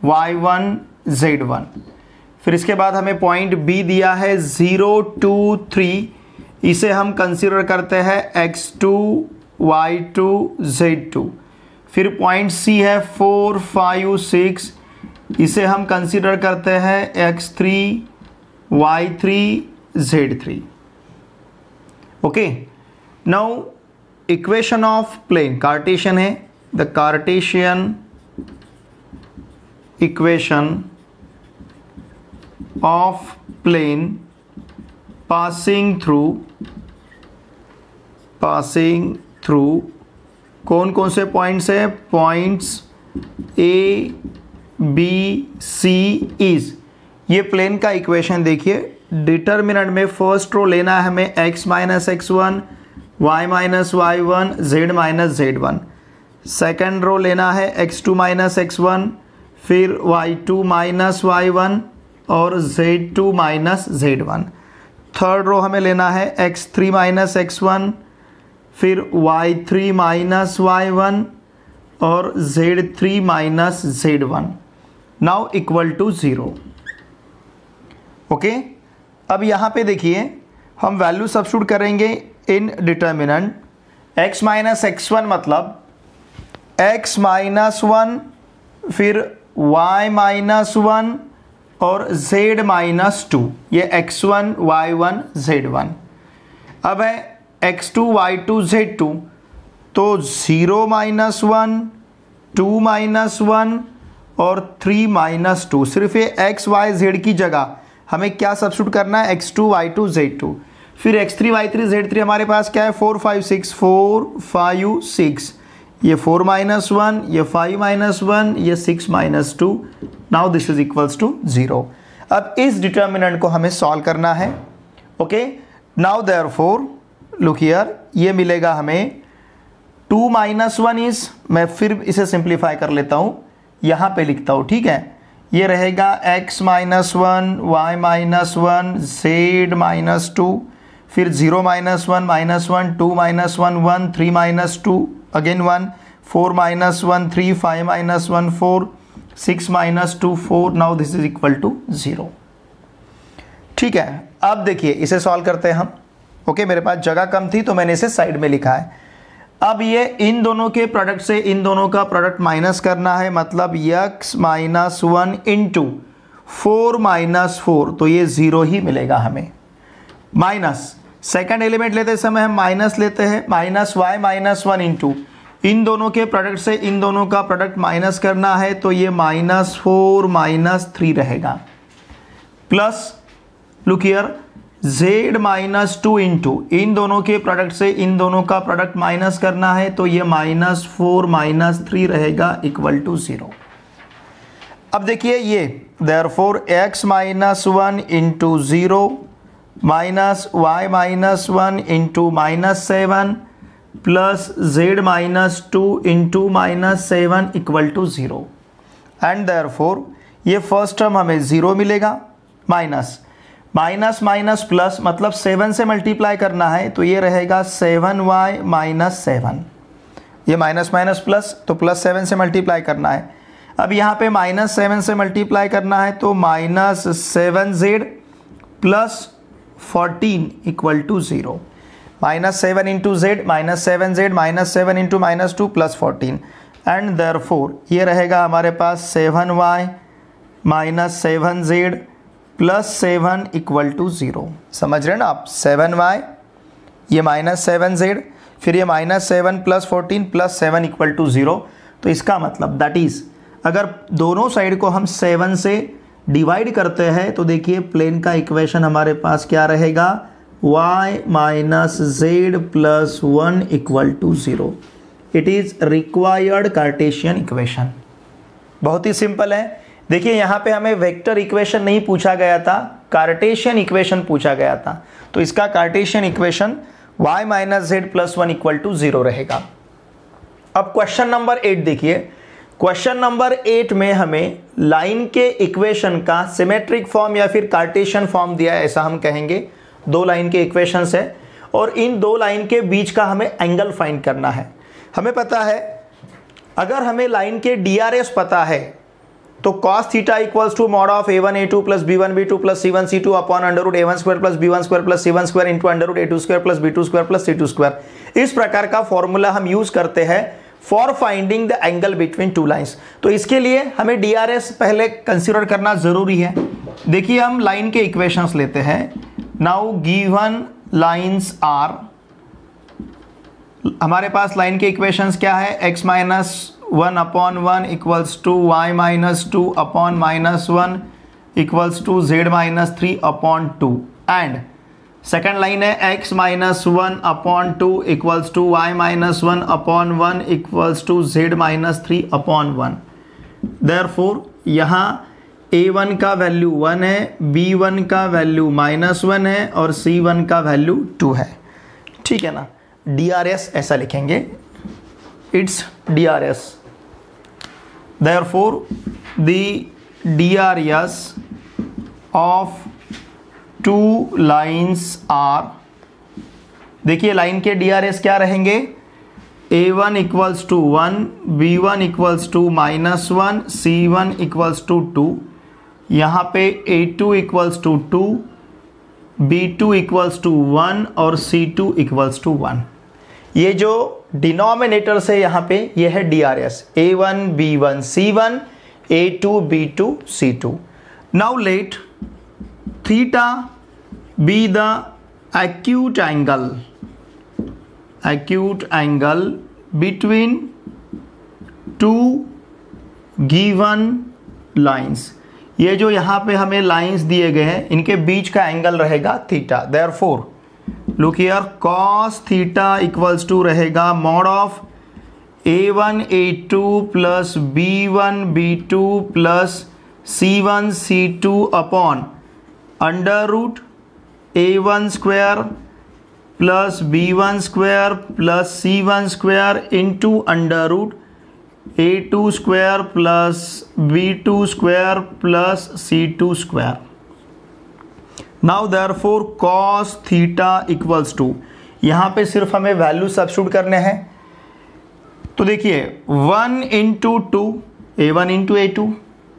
y1 z1। फिर इसके बाद हमें पॉइंट बी दिया है 0 2 3, इसे हम कंसिडर करते हैं x2 y2 z2। फिर पॉइंट सी है 4 5 6, इसे हम कंसिडर करते हैं x3 y3 z3। Okay, now equation of plane Cartesian है। The Cartesian equation of plane passing through कौन कौन से पॉइंट्स है? Points A B C is, ये प्लेन का इक्वेशन देखिए। डिटर्मिनेंट में फर्स्ट रो लेना है हमें x minus x1 y minus y1 z minus z1। Second row लेना है x2 माइनस x1, फिर y2 माइनस y1 और z2 minus z1। Third row हमें लेना है x3 माइनस x1, फिर y3 माइनस y1 और z3 minus z1। Now equal to 0। Okay, अब यहाँ पे देखिए हम वैल्यू सब्स्टिट्यूट करेंगे इन डिटर्मिनेंट। x माइनस x1 मतलब x माइनस 1, फिर y माइनस 1 और z माइनस 2, ये x1 y1 z1। अब है x2 y2 z2, तो 0 माइनस 1 2 माइनस 1 और 3 माइनस 2। सिर्फ ये x y z की जगह हमें क्या सब्स्टिट्यूट करना है? x2 y2 z2। फिर x3 y3 z3 हमारे पास क्या है? 4 5 6, 4 5 6, ये 4 माइनस 1, ये 5 माइनस 1, ये 6 minus 2। Now this is equals to 0। अब इस डिटर्मिनेंट को हमें सॉल्व करना है। Okay, now therefore look here, ये मिलेगा हमें 2 माइनस 1 इज, मैं फिर इसे सिंप्लीफाई कर लेता हूँ, यहाँ पे लिखता हूँ, ठीक है। ये रहेगा x minus 1 y minus 1 z minus 2, फिर 0 minus 1 minus 1 2 minus 1 1 3 minus 2 again 1 4 minus 1 3 5 minus 1 4 6 minus 2 4। Now this is equal to 0। ठीक है, अब देखिए इसे सॉल्व करते हैं हम। ओके, मेरे पास जगह कम थी तो मैंने इसे साइड में लिखा है। अब ये इन दोनों के प्रोडक्ट से इन दोनों का प्रोडक्ट माइनस करना है, मतलब x माइनस 1 इंटू 4 माइनस 4, तो ये 0 ही मिलेगा हमें। माइनस सेकंड एलिमेंट लेते समय हम माइनस लेते हैं, माइनस y माइनस 1 इंटू इन दोनों के प्रोडक्ट से इन दोनों का प्रोडक्ट माइनस करना है, तो ये माइनस 4 माइनस 3 रहेगा। Plus look here z minus 2 into इन दोनों के प्रोडक्ट से इन दोनों का प्रोडक्ट माइनस करना है, तो ये माइनस 4 माइनस 3 रहेगा इक्वल टू 0। अब देखिए ये therefore x minus 1 into 0 minus y minus 1 into minus 7 plus z minus 2 into minus 7 equal to 0। And therefore ये फर्स्ट टर्म हमें 0 मिलेगा। माइनस माइनस माइनस प्लस, मतलब 7 से मल्टीप्लाई करना है, तो ये रहेगा 7y माइनस 7। ये माइनस माइनस प्लस, तो प्लस 7 से मल्टीप्लाई करना है। अब यहाँ पे माइनस 7 से मल्टीप्लाई करना है, तो minus 7z plus 14 equal to 0। Minus 7 into Z minus 7z minus 7 into minus 2 plus 14। And therefore ये रहेगा हमारे पास 7y minus 7z plus 7 equal to 0। समझ रहे हैं ना आप? 7y, ये माइनस 7z, फिर ये minus 7 plus 14 plus 7 equal to 0। तो इसका मतलब दैट इज़ अगर दोनों साइड को हम 7 से डिवाइड करते हैं, तो देखिए प्लेन का इक्वेशन हमारे पास क्या रहेगा? y minus z plus 1 equal to 0। It is required Cartesian equation. बहुत ही सिंपल है। देखिए यहाँ पे हमें वेक्टर इक्वेशन नहीं पूछा गया था, कार्टेशियन इक्वेशन पूछा गया था, तो इसका Cartesian equation y minus z plus 1 equal to 0 रहेगा। अब क्वेश्चन नंबर 8 देखिए। क्वेश्चन नंबर 8 में हमें लाइन के इक्वेशन का सिमेट्रिक फॉर्म या फिर कार्टेशियन फॉर्म दिया है, ऐसा हम कहेंगे। दो लाइन के इक्वेशंस है और इन दो लाइन के बीच का हमें एंगल फाइंड करना है। हमें पता है अगर हमें लाइन के DRS पता है तो cos theta equals to mod of a1 a2 plus b1 b2 plus c1 c2 upon under root a1 square plus b1 square plus c1 square into under root a2 square plus b2 square plus c2 square. इस प्रकार का formula हम use करते हैं for finding the angle between two lines. तो इसके लिए हमें DRS पहले कंसिडर करना जरूरी है। देखिए हम लाइन के इक्वेशंस लेते हैं। नाउ गिवन लाइंस आर, हमारे पास लाइन के इक्वेशंस क्या है, x minus 1 upon 1 equals to y minus 2 upon minus 1 equals to z minus 3 upon 2 and second line है x minus 1 upon 2 equals to y minus 1 upon 1 equals to z minus 3 upon 1। Therefore यहाँ a1 का value 1 है, b1 का value minus 1 है और c1 का value 2 है। ठीक है ना। DRS ऐसा लिखेंगे, it's DRS। Therefore the DRS of two lines are, देखिए लाइन के DRS क्या रहेंगे, a1 equals to 1, b1 equals to minus 1, c1 equals to 2, यहाँ पे a2 equals to 2, b2 equals to 1 और c2 इक्वल्स टू 1। ये जो डिनोमिनेटर से यहाँ पे ये है DRS, a1 b1 c1 a2 b2 c2। Now let theta be the acute angle between two given lines। ये जो यहाँ पे हमें लाइंस दिए गए हैं इनके बीच का एंगल रहेगा theta. Therefore look here, cos theta equals to रहेगा mod of a1 a2 plus b1 b2 plus c1 c2 upon under root a1 square plus b1 square plus c1 square into under root a2 square plus b2 square plus c2 square. Now therefore cos theta equals to, यहाँ पे सिर्फ हमें value substitute करने हैं। तो देखिए 1 into 2 a1 into a2,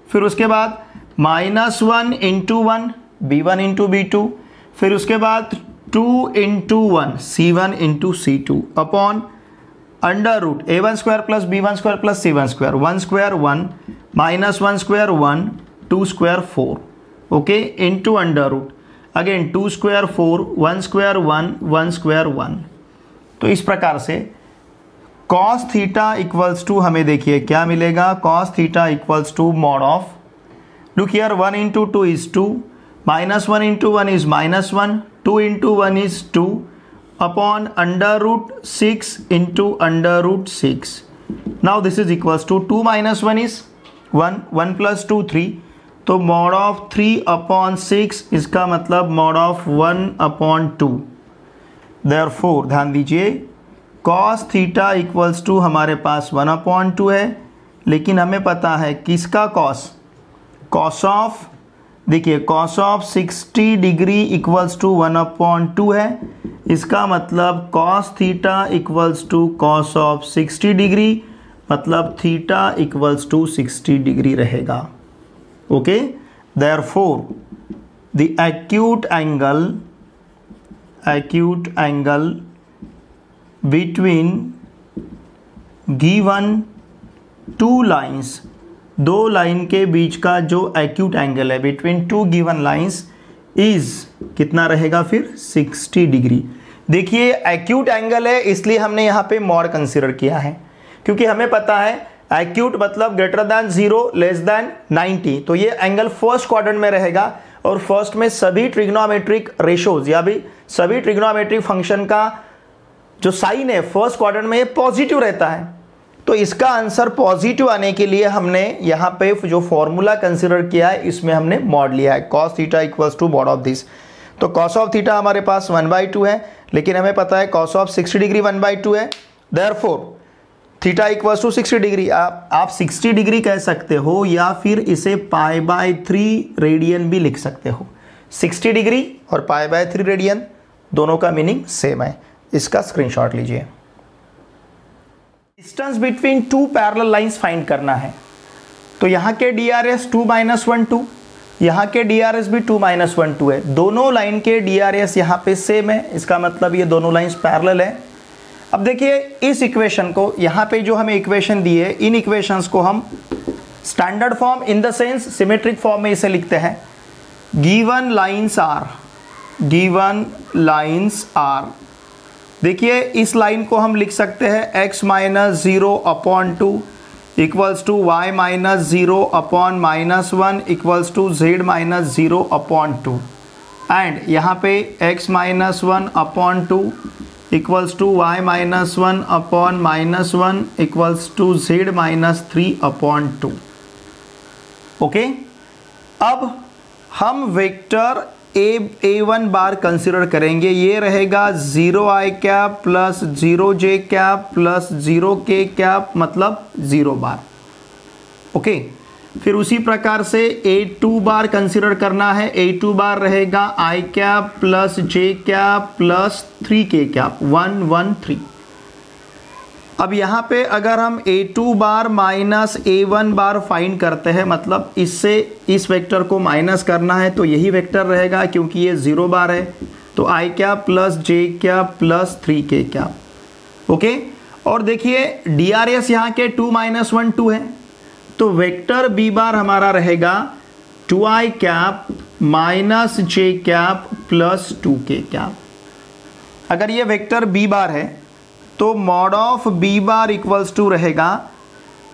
फिर उसके बाद -1 इंटू 1 b1 इंटू b2, फिर उसके बाद 2 into 1 c1 into c2 upon under root a1 square plus b1 square plus c1 square, 1 square 1 -1 square 1 2 square 4, okay, into under root again 2 square 4 1 square 1 1 square 1। तो इस प्रकार से cos थीटा इक्वल्स टू हमें देखिए क्या मिलेगा, cos theta equals to mod of, look here 1 into 2 is 2, -1 into 1 is -1, 2 into 1 is 2 upon under root 6 into under root 6। Now this is equals to 2 minus 1 is 1, 1 plus 2 3, तो mod of 3 upon 6 इसका मतलब mod of 1 upon 2। Therefore ध्यान दीजिए cos theta equals to हमारे पास 1 upon 2 है, लेकिन हमें पता है किसका cos ऑफ, देखिए cos of 60 degree equals to 1 upon 2 है। इसका मतलब cos theta equals to cos of 60 degree, मतलब थीटा इक्वल्स टू 60 डिग्री रहेगा। Okay, therefore the acute angle between given two lines, दो लाइन के बीच का जो acute angle है between two given lines is कितना रहेगा फिर 60 डिग्री। देखिए acute angle है इसलिए हमने यहाँ पे मॉड कंसिडर किया है, क्योंकि हमें पता है एक्यूट मतलब ग्रेटर दैन 0 लेस दैन 90, तो ये एंगल फर्स्ट क्वाड्रेंट में रहेगा और फर्स्ट में सभी ट्रिग्नोमेट्रिक रेशोज या भी सभी ट्रिग्नोमेट्रिक फंक्शन का जो साइन है फर्स्ट क्वाड्रेंट में ये पॉजिटिव रहता है। तो इसका आंसर पॉजिटिव आने के लिए हमने यहाँ पे जो फॉर्मूला कंसिडर किया है इसमें हमने मॉड लिया है cos theta equals to mod of this. तो cos ऑफ थीटा हमारे पास 1/2 है, लेकिन हमें पता है cos ऑफ 60 डिग्री 1/2 है। Therefore theta equals to 60 degree, आप 60 डिग्री कह सकते हो या फिर इसे π/3 रेडियन भी लिख सकते हो। 60 डिग्री और π/3 रेडियन, दोनों का मीनिंग सेम है। इसका स्क्रीनशॉट लीजिए। Distance between two parallel lines find करना है। तो यहाँ के DRS 2 - 1 2, यहाँ के DRS भी 2 - 1 2 है। दोनों लाइन के DRS यहाँ पे सेम है, इसका मतलब ये दोनों लाइंस पैरेलल है। अब देखिए इस इक्वेशन को, यहाँ पे जो हमें इक्वेशन दी है, इन इक्वेशंस को हम standard form in the sense symmetric form में इसे लिखते हैं। गिवन लाइंस आर, देखिए इस लाइन को हम लिख सकते हैं x - 0/2 equals to y - 0/-1 equals to z - 0/2 and यहाँ पे x - 1/2 equals to y - 1/-1 equals to z - 3/2। Okay, अब हम वेक्टर a1 बार कंसिडर करेंगे। ये रहेगा 0i cap plus 0j cap plus 0k cap, मतलब 0 बार। ओके, फिर उसी प्रकार से a2 बार कंसिडर करना है। a2 बार रहेगा i cap plus j cap plus 3k cap, 1 1 3। अब यहाँ पे अगर हम a2 बार माइनस a1 बार फाइंड करते हैं, मतलब इससे इस वेक्टर को माइनस करना है, तो यही वेक्टर रहेगा क्योंकि ये 0 बार है। तो i cap plus j cap plus 3k cap. Okay, और देखिए DRS यहाँ के 2 - 1 2 है, तो वेक्टर b बार हमारा रहेगा 2i cap minus j cap plus 2k cap. अगर ये वेक्टर b बार है तो mod of b bar equals to रहेगा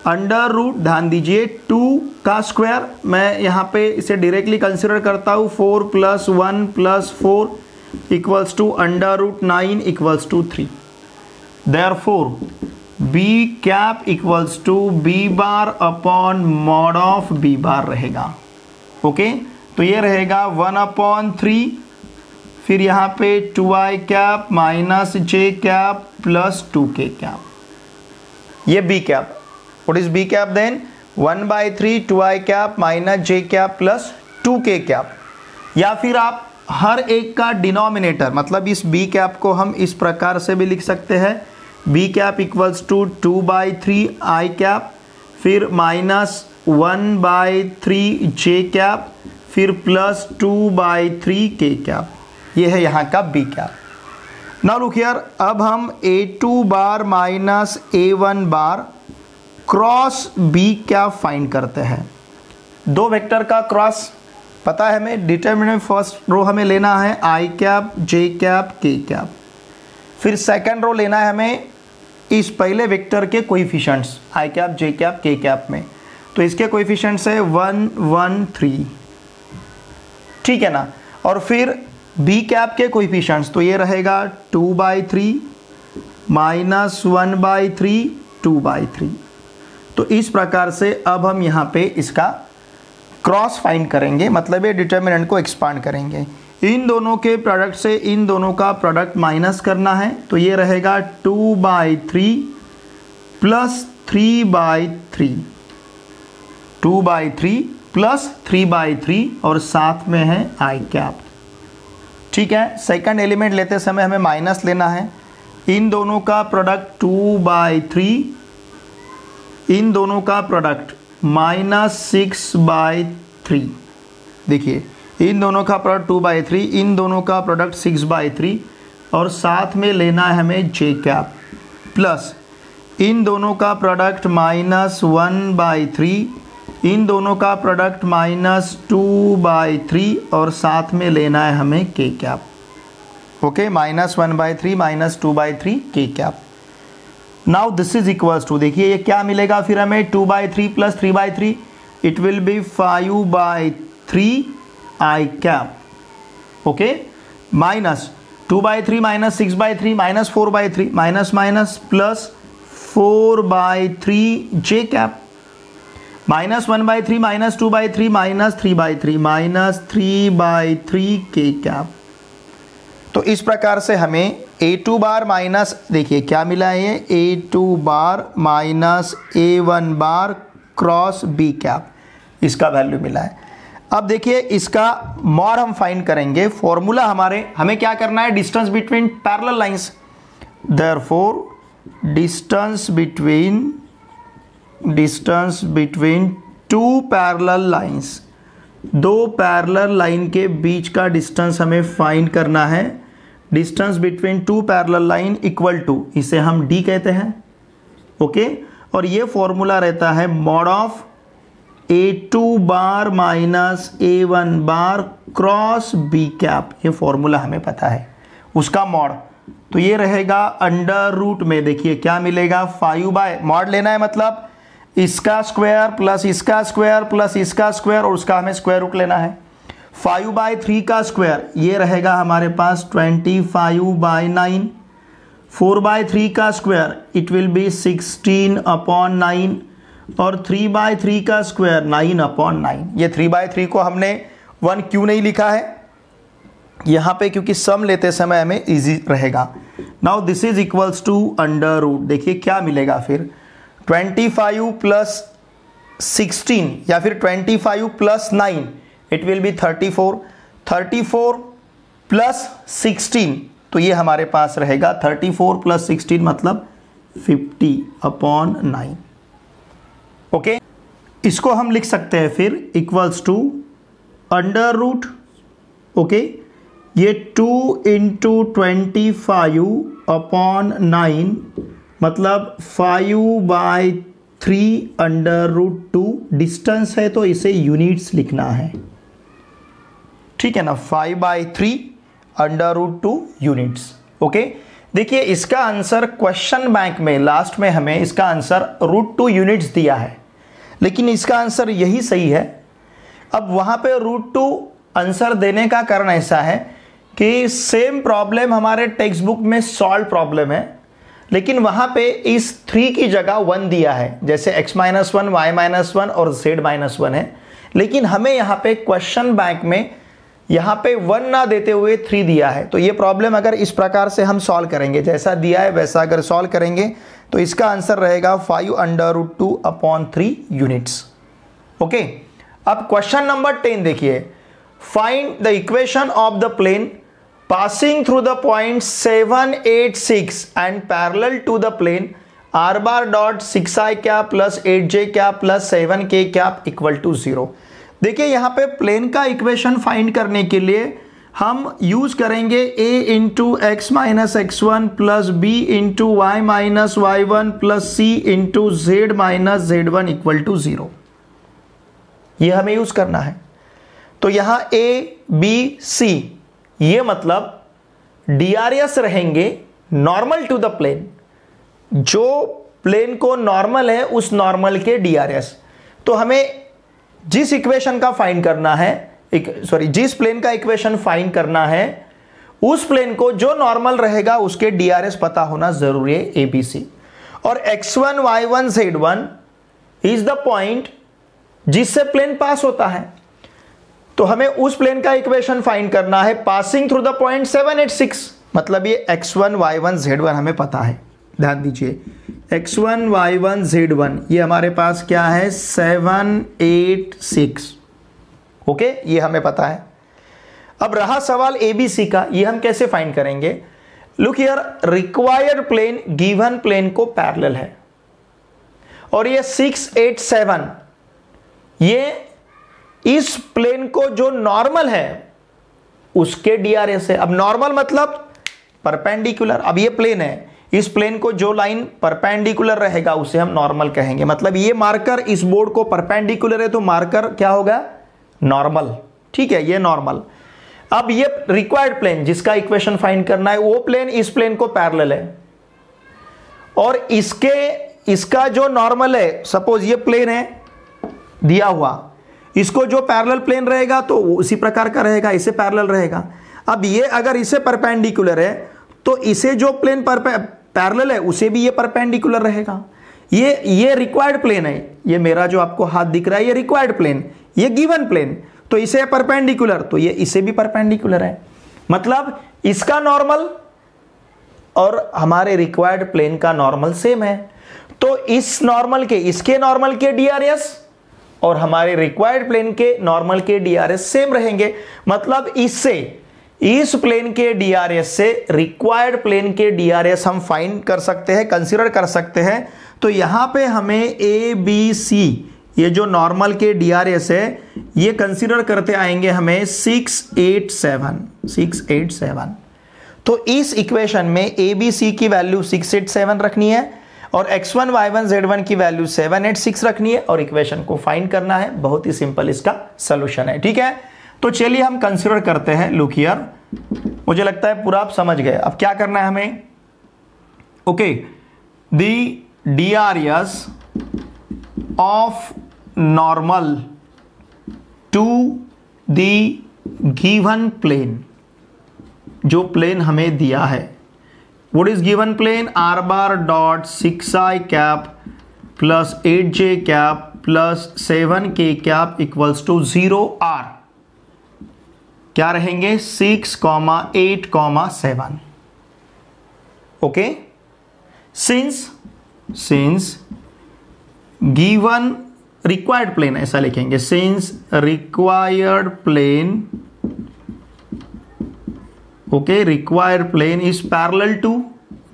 अंडर रूट, ध्यान दीजिए 2 का स्क्वायर, मैं यहाँ पे इसे डायरेक्टली कंसिडर करता हूँ, 4 + 1 + 4 equals to under root 9 equals to 3। Therefore b cap equals to b bar upon mod of b bar रहेगा। ओके, तो ये रहेगा 1/3, फिर यहाँ पे 2i cap minus j cap plus 2k cap, ये b cap. What is b cap then? 1/3 2i cap minus j cap plus 2k cap. या फिर आप हर एक का डिनोमिनेटर, मतलब इस b कैप को हम इस प्रकार से भी लिख सकते हैं, b cap equals to 2/3 i cap, फिर माइनस 1/3 j कैप, फिर प्लस 2/3 k कैप। ये है यहाँ का b cap. Now look here, अब हम a2 bar minus a1 bar cross b cap find करते हैं। दो वेक्टर का क्रॉस पता है हमें, डिटरमिनेंट फर्स्ट रो हमें लेना है i cap j cap k cap, फिर सेकंड रो लेना है हमें इस पहले वेक्टर के coefficients i cap j cap k cap में। तो इसके कोएफिशिएंट्स है 1 1 3, ठीक है ना। और फिर b कैप के कोएफिशिएंट्स, तो ये रहेगा 2/3 माइनस 1/3 2/3। तो इस प्रकार से अब हम यहाँ पे इसका क्रॉस फाइंड करेंगे, मतलब ये डिटर्मिनेंट को एक्सपांड करेंगे। इन दोनों के प्रोडक्ट से इन दोनों का प्रोडक्ट माइनस करना है, तो ये रहेगा 2/3 प्लस 3/3, 2/3 प्लस 3/3 और साथ में है i कैप, ठीक है। सेकंड एलिमेंट लेते समय हमें माइनस लेना है। इन दोनों का प्रोडक्ट 2/3, इन दोनों का प्रोडक्ट माइनस 6/3। देखिए इन दोनों का प्रोडक्ट 2/3, इन दोनों का प्रोडक्ट 6/3 और साथ में लेना है हमें j कैप, प्लस इन दोनों का प्रोडक्ट माइनस 1/3, इन दोनों का प्रोडक्ट माइनस 2/3 और साथ में लेना है हमें k cap. Okay, minus 1/3 minus 2/3 k cap. Now this is equals to, देखिए ये क्या मिलेगा फिर हमें, 2/3 plus 3/3, it will be 5/3 i cap. Okay, minus 2/3 minus 6/3 minus 4/3 minus minus plus 4/3 j cap, minus 1/3 minus 2/3 minus 3/3 minus 3/3 k cap. तो इस प्रकार से हमें a2 बार माइनस, देखिए क्या मिला है, ये a2 bar minus a1 bar cross b cap, इसका वैल्यू मिला है। अब देखिए इसका मॉड हम फाइंड करेंगे। फॉर्मूला हमें क्या करना है, distance between parallel lines. Therefore distance between two parallel lines, दो पैरेलल लाइन के बीच का डिस्टेंस हमें फाइंड करना है। Distance between two parallel line equal to, इसे हम डी कहते हैं, ओके। और ये फॉर्मूला रहता है mod of A2 bar minus A1 bar cross B cap. ये फॉर्मूला हमें पता है उसका मॉड, तो ये रहेगा अंडर रूट में। देखिए क्या मिलेगा, 5 बाय, मॉड लेना है मतलब इसका स्क्वायर प्लस इसका स्क्वायर प्लस इसका स्क्वायर, और उसका हमें स्क्वायर रूट लेना है। 5/3 का स्क्वायर ये रहेगा हमारे पास 25/9। 4/3 का स्क्वायर इट विल बी 16/9, और 3/3 का स्क्वायर 9/9। ये 3/3 को हमने 1 क्यों नहीं लिखा है यहाँ पे, क्योंकि सम लेते समय हमें इजी रहेगा। Now this is equals to under root. देखिए क्या मिलेगा फिर, 25 प्लस 16 या फिर 25 plus 9 it will B 34। 34 plus 16, तो ये हमारे पास रहेगा 34 प्लस 16 मतलब 50/9, ओके। इसको हम लिख सकते हैं फिर equals to under root, okay. ये 2 × 25/9 मतलब 5/3 अंडर रूट 2। डिस्टेंस है तो इसे यूनिट्स लिखना है, ठीक है ना। 5/3 अंडर रूट 2 यूनिट्स, ओके। देखिए इसका आंसर क्वेश्चन बैंक में लास्ट में हमें इसका आंसर √2 यूनिट्स दिया है, लेकिन इसका आंसर यही सही है। अब वहां पे √2 आंसर देने का कारण ऐसा है कि सेम प्रॉब्लम हमारे टेक्स्ट बुक में सॉल्व प्रॉब्लम है, लेकिन वहां पे इस 3 की जगह 1 दिया है, जैसे x-1 y-1 और z-1 है। लेकिन हमें यहाँ पे क्वेश्चन बैंक में यहाँ पे 1 ना देते हुए 3 दिया है। तो ये प्रॉब्लम अगर इस प्रकार से हम सॉल्व करेंगे, जैसा दिया है वैसा अगर सॉल्व करेंगे, तो इसका आंसर रहेगा 5/√2/3 यूनिट्स, ओके। अब क्वेश्चन नंबर 10 देखिए, find the equation of the plane passing through the point 7, 8, 6 and parallel to the plane r bar dot 6i cap plus 8j cap plus 7k cap equal to 0। देखिए यहाँ पे plane का equation find करने के लिए हम use करेंगे a into x minus x1 plus b into y minus y1 plus c into z minus z1 equal to 0। ये हमें यूज करना है। तो यहाँ a b c ये मतलब DRS रहेंगे नॉर्मल टू द प्लेन, जो प्लेन को नॉर्मल है उस नॉर्मल के DRS। तो हमें जिस इक्वेशन का फाइंड करना है, जिस प्लेन का इक्वेशन फाइंड करना है, उस प्लेन को जो नॉर्मल रहेगा उसके DRS पता होना जरूरी है, ABC। और x1 y1 z1 is the point जिससे प्लेन पास होता है। तो हमें उस प्लेन का इक्वेशन फाइंड करना है पासिंग थ्रू द पॉइंट 7, 8, 6, मतलब ये x1 y1 z1 हमें पता है। ध्यान दीजिए x1 y1 z1 ये हमारे पास क्या है 7, 8, 6, ओके, ये हमें पता है। अब रहा सवाल ABC का, ये हम कैसे फाइंड करेंगे। Look here, required plane given plane को पैरेलल है और ये 6, 8, 7 ये इस प्लेन को जो नॉर्मल है उसके DRS है। अब नॉर्मल मतलब परपेंडिकुलर। अब ये प्लेन है, इस प्लेन को जो लाइन परपेंडिकुलर रहेगा उसे हम नॉर्मल कहेंगे। मतलब ये मार्कर इस बोर्ड को परपेंडिकुलर है तो मार्कर क्या होगा, नॉर्मल, ठीक है, ये नॉर्मल। अब ये रिक्वायर्ड प्लेन जिसका इक्वेशन फाइंड करना है, वो प्लेन इस प्लेन को पैरेलल है और इसका जो नॉर्मल है, सपोज ये प्लेन है दिया हुआ, इसको जो पैरेलल प्लेन रहेगा तो वो उसी प्रकार का रहेगा, इसे पैरेलल रहेगा। अब ये अगर इसे परपेंडिकुलर है तो इसे जो प्लेन पैरेलल है उसे भी ये परपेंडिकुलर रहेगा। ये रिक्वायर्ड प्लेन है, ये मेरा जो आपको हाथ दिख रहा है ये रिक्वायर्ड प्लेन, ये गिवन प्लेन, तो इसे परपेंडिकुलर, तो ये इसे भी परपेंडिकुलर है। मतलब इसका नॉर्मल और हमारे रिक्वायर्ड प्लेन का नॉर्मल सेम है। तो इस नॉर्मल के इसके नॉर्मल के DRS और हमारे रिक्वायर्ड प्लेन के नॉर्मल के डीआरएस सेम रहेंगे। मतलब इससे इस प्लेन के डीआरएस से रिक्वायर्ड प्लेन के डीआरएस हम फाइंड कर सकते हैं, कंसीडर कर सकते हैं। तो यहां पे हमें ए बी सी ये जो नॉर्मल के डीआरएस है ये कंसीडर करते आएंगे हमें 687। तो इस इक्वेशन में ए बी सी की वैल्यू 687 रखनी है और x1 y1 z1 की वैल्यू 786 रखनी है और इक्वेशन को फाइंड करना है। बहुत ही सिंपल इसका सॉल्यूशन है, ठीक है। तो चलिए हम कंसीडर करते हैं। लुक हियर, मुझे लगता है पूरा आप समझ गए। अब क्या करना है हमें? Okay, the DRS of normal to the given plane, जो प्लेन हमें दिया है, what is given plane? r bar dot 6i cap plus 8j cap plus 7k cap equals to 0r। क्या रहेंगे? 6, 8, 7। Okay, since given required plane, ऐसा लिखेंगे, since required plane, okay, required plane is parallel to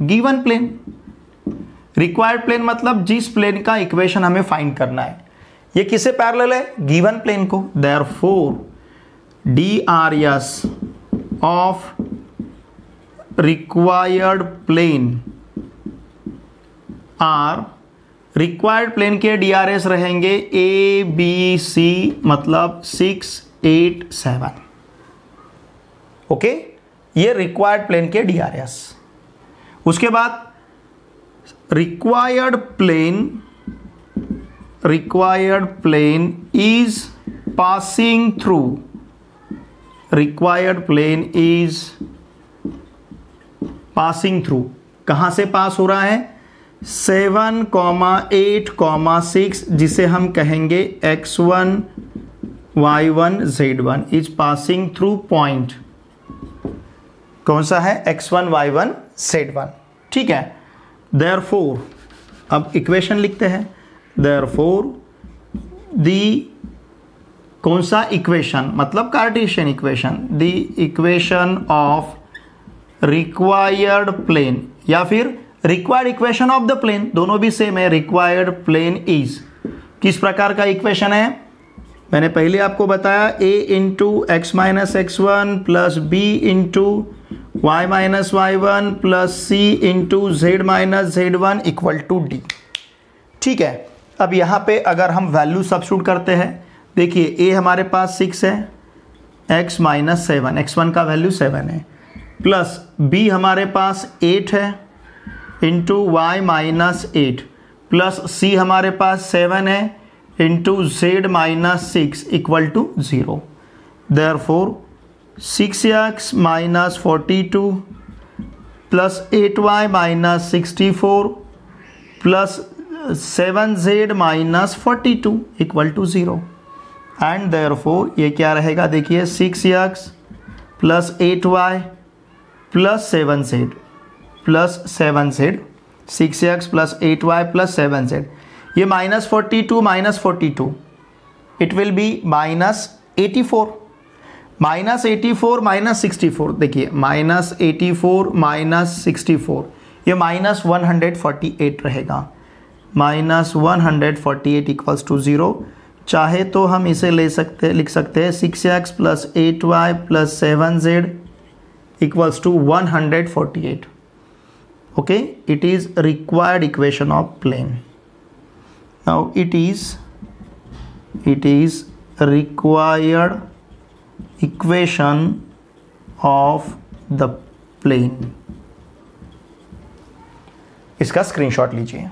given plane. Required plane मतलब जिस plane का equation हमें find करना है, ये किसे पैरेलल है? गिवन प्लेन को। Therefore DRS of required plane are, required plane के डीआरएस रहेंगे ए बी सी, मतलब 6, 8, 7। ओके, ये रिक्वायर्ड प्लेन के डीआरएस। उसके बाद required plane is passing through, required plane is passing through, कहां से पास हो रहा है? 7, 8, 6, जिसे हम कहेंगे x1 y1 z1 is passing through point. कौन सा है? x1 y1 z1, ठीक है। देयरफॉर अब इक्वेशन लिखते हैं। देयरफॉर दी, कौन सा इक्वेशन? मतलब Cartesian equation. The equation of required plane या फिर required equation of the plane, दोनों भी सेम है। रिक्वायर्ड प्लेन इज, किस प्रकार का इक्वेशन है? मैंने पहले आपको बताया, a into x minus x1 plus b into y minus y1 plus c into z minus z1 equal to d, ठीक है। अब यहाँ पे अगर हम वैल्यू सब्स्टिट्यूट करते हैं, देखिए a हमारे पास 6 है, x माइनस 7, x1 का वैल्यू 7 है, प्लस b हमारे पास 8 है into y minus 8, plus c हमारे पास 7 है into z minus 6 equal to 0। Therefore 6x minus 42 plus 8y minus 64 plus 7z minus 42 equal to 0। And therefore ये क्या रहेगा? देखिए 6x plus 8y plus 7z plus 7z, 6x plus 8y plus 7z, ये minus 42 minus 42, it will be minus 84, minus 84 minus 64, देखिए minus 84 minus 64, ये minus 148 रहेगा। Minus 148 equals to 0। चाहे तो हम इसे लिख सकते हैं 6x plus 8y plus 7z equals to 148। Okay, it is required equation of plane. Now it is required equation of the plane. इसका स्क्रीनशॉट लीजिए।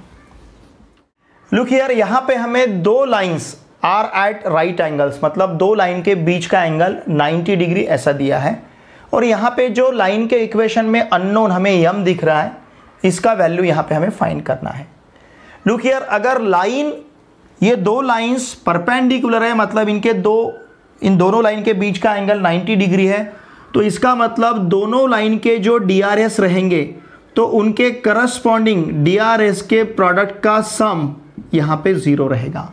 लुक हियर, यहां पे हमें दो lines are at right angles, मतलब दो लाइन के बीच का एंगल 90 डिग्री ऐसा दिया है। और यहां पे जो लाइन के इक्वेशन में अननोन हमें यम दिख रहा है, इसका वैल्यू यहां पे हमें फाइंड करना है। लुक हियर, अगर लाइन, ये दो लाइंस परपेंडिकुलर है, मतलब इन दोनों लाइन के बीच का एंगल 90 डिग्री है, तो इसका मतलब दोनों लाइन के जो डीआरएस रहेंगे तो उनके करस्पॉन्डिंग डीआरएस के प्रोडक्ट का सम यहां पे 0 रहेगा।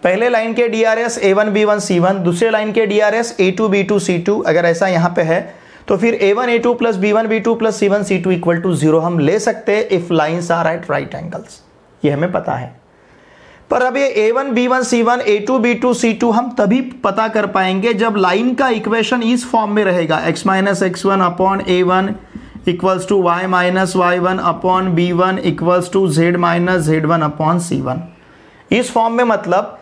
पहले लाइन के DRS A1 B1 C1, दूसरे लाइन के DRS A2 B2 C2, अगर ऐसा यहाँ पे है तो फिर A1 A2 plus B1 B2 plus C1 C2 equal to 0 हम ले सकते हैं if lines are at right angles, ये हमें पता है। पर अब ये A1 B1 C1 A2 B2 C2 हम तभी पता कर पाएंगे जब लाइन का इक्वेशन इस फॉर्म में रहेगा, x minus x1 upon A1 equals to y minus y1 upon B1 equals to z minus z1 upon C1। इस फॉर्म में मतलब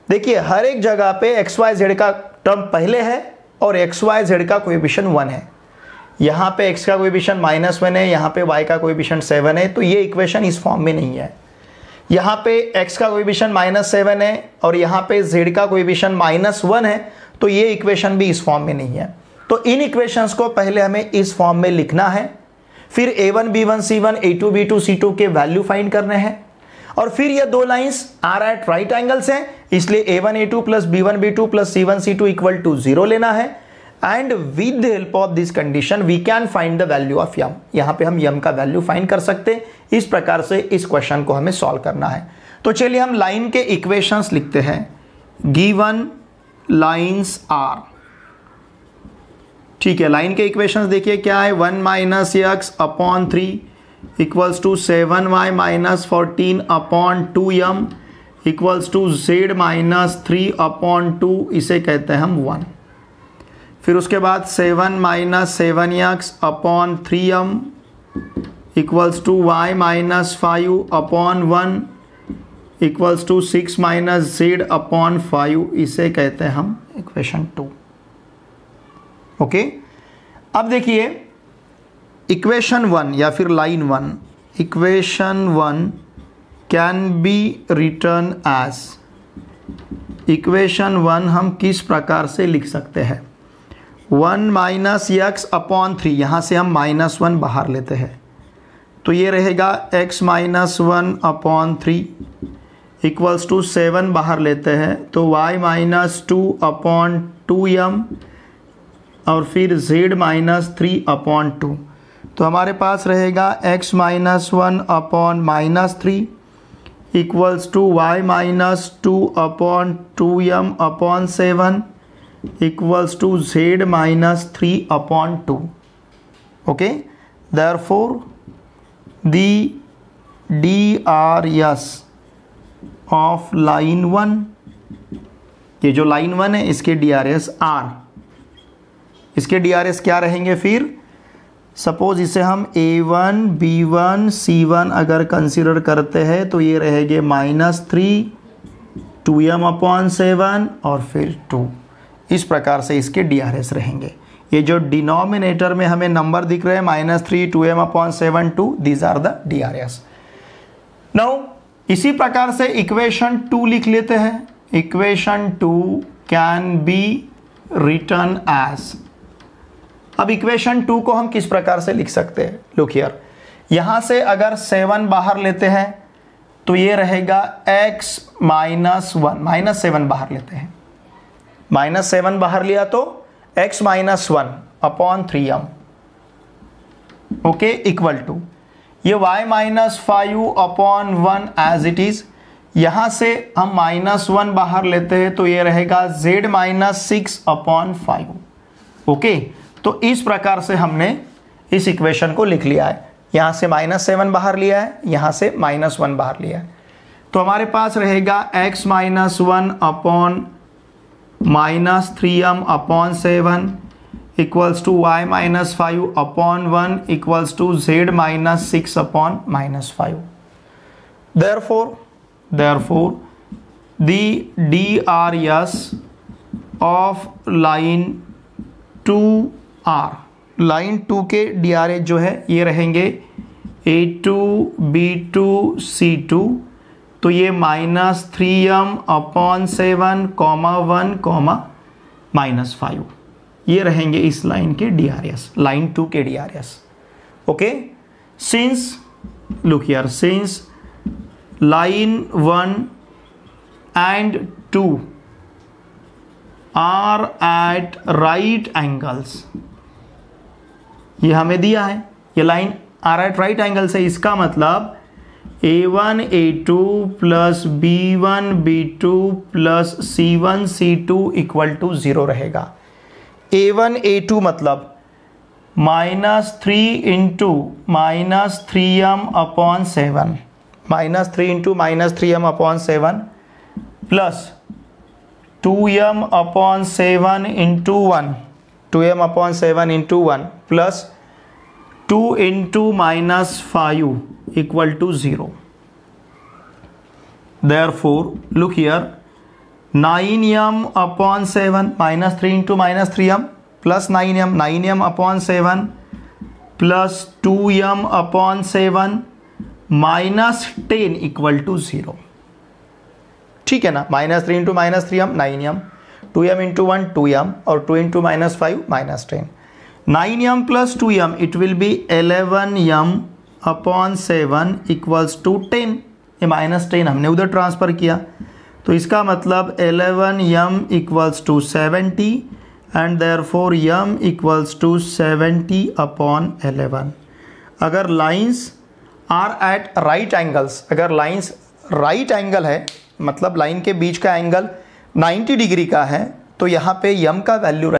देखिए हर एक जगह पे एक्स वाई जेड का टर्म पहले है और एक्स वाई जेड का कोएफिशिएंट 1 है। यहाँ पे x का कोएफिशिएंट -1 है, यहाँ पे y का कोएफिशिएंट 7 है, तो ये इक्वेशन इस फॉर्म में नहीं है। यहाँ पे x का कोएफिशिएंट -7 है और यहाँ पे z का कोएफिशिएंट -1 है, तो ये इक्वेशन भी इस फॉर्म में नहीं है। तो इन इक्वेशंस को पहले हमें इस फॉर्म में लिखना है, फिर A1 B1 C1 A2 B2 C2 के वैल्यू फाइंड करने हैं, और फिर ये दो lines are at right angles हैं, इसलिए A1 A2 plus B1 B2 plus C1 C2 equal to 0 लेना है। And with the help of this condition we can find the value of M. यहाँ पे हम यम का वैल्यू फाइंड कर सकते हैं। इस प्रकार से इस क्वेश्चन को हमें सॉल्व करना है। तो चलिए हम लाइन के इक्वेशंस लिखते हैं। गिवन लाइन्स आर, ठीक है, लाइन के इक्वेशंस देखिए क्या है, 1 minus x upon 3 equals to 7y minus 14 upon 2m equals to z minus 3 upon 2, इसे कहते हैं हम 1। फिर उसके बाद 7 minus 7x upon 3m equals to y minus 5 upon 1 equals to 6 minus z upon 5, इसे कहते हैं हम इक्वेशन 2। ओके, अब देखिए इक्वेशन 1 या फिर line 1, equation 1 can be written as, equation 1 हम किस प्रकार से लिख सकते हैं, 1 माइनस x अपॉन 3, यहाँ से हम -1 बाहर लेते हैं, तो ये रहेगा x minus 1 upon 3 equals to 7 बाहर लेते हैं तो y माइनस 2 अपॉन 2m और फिर z माइनस 3 अपॉन 2, तो हमारे पास रहेगा x minus 1 upon -3 equals to y minus 2 upon 2m upon 7 equals to z minus 3 upon 2। Okay, therefore the DRS of line 1, ये जो लाइन 1 है इसके DRS R, इसके DRS क्या रहेंगे फिर, सपोज इसे हम A1 B1 C1 अगर कंसीडर करते हैं तो ये रहेंगे -3 2m अपॉन 7 और फिर 2, इस प्रकार से इसके DRS रहेंगे। ये जो डिनोमिनेटर में हमें नंबर दिख रहे हैं -3 2m upon 7 2, these are the DRS। Now इसी प्रकार से इक्वेशन 2 लिख लेते हैं। Equation 2 can be written as, अब इक्वेशन 2 को हम किस प्रकार से लिख सकते हैं, लुक हियर, यहाँ से अगर 7 बाहर लेते हैं तो ये रहेगा x माइनस 1, -7 बाहर लेते हैं, -7 बाहर लिया तो x minus 1 upon 3m, okay, equal to ये y minus 5 upon 1 as it is, यहाँ से हम -1 बाहर लेते हैं तो ये रहेगा z माइनस 6 अपॉन 5। ओके, तो इस प्रकार से हमने इस इक्वेशन को लिख लिया है। यहाँ से -7 बाहर लिया है, यहाँ से -1 बाहर लिया है, तो हमारे पास रहेगा x minus 1 upon -3m upon 7 equals to y minus 5 upon 1 equals to z minus 6 upon -5। Therefore the DRS of line 2R, line 2 के DRS जो है ये रहेंगे A2 B2 C2, तो ये -3m अपॉन 7 1 -5, ये रहेंगे इस लाइन के DRS, लाइन 2 के DRS। Okay, since look here, since line 1 and 2 are at right angles, ये हमें दिया है, ये line are at right angle से, इसका मतलब A1 A2 plus B1 B2 plus C1 C2 equal to 0 रहेगा। A1 A2 मतलब -3 into -3m upon 7, -3 into -3m upon 7 plus 2m upon 7 into 1, 2m upon 7 into 1 plus 2 into -5 equal to 0। Therefore, look here, 9m upon 7 -3 into -3m plus 9m, 9m upon 7 plus 2m upon 7 minus 10 equal to 0। ठीक है ना, -3 into -3m 9m, 2m into 1 2m और 2 into -5 -10। 9m plus 2m it will be 11m upon 7 equals to 10। ये -10 हमने उधर transfer किया, तो इसका मतलब 11m equals to 70 and therefore m equals to 70 upon 11। अगर lines are at right angles, अगर लाइंस राइट एंगल है मतलब लाइन के बीच का एंगल 90 डिग्री का है, तो यहाँ पे m का वैल्यू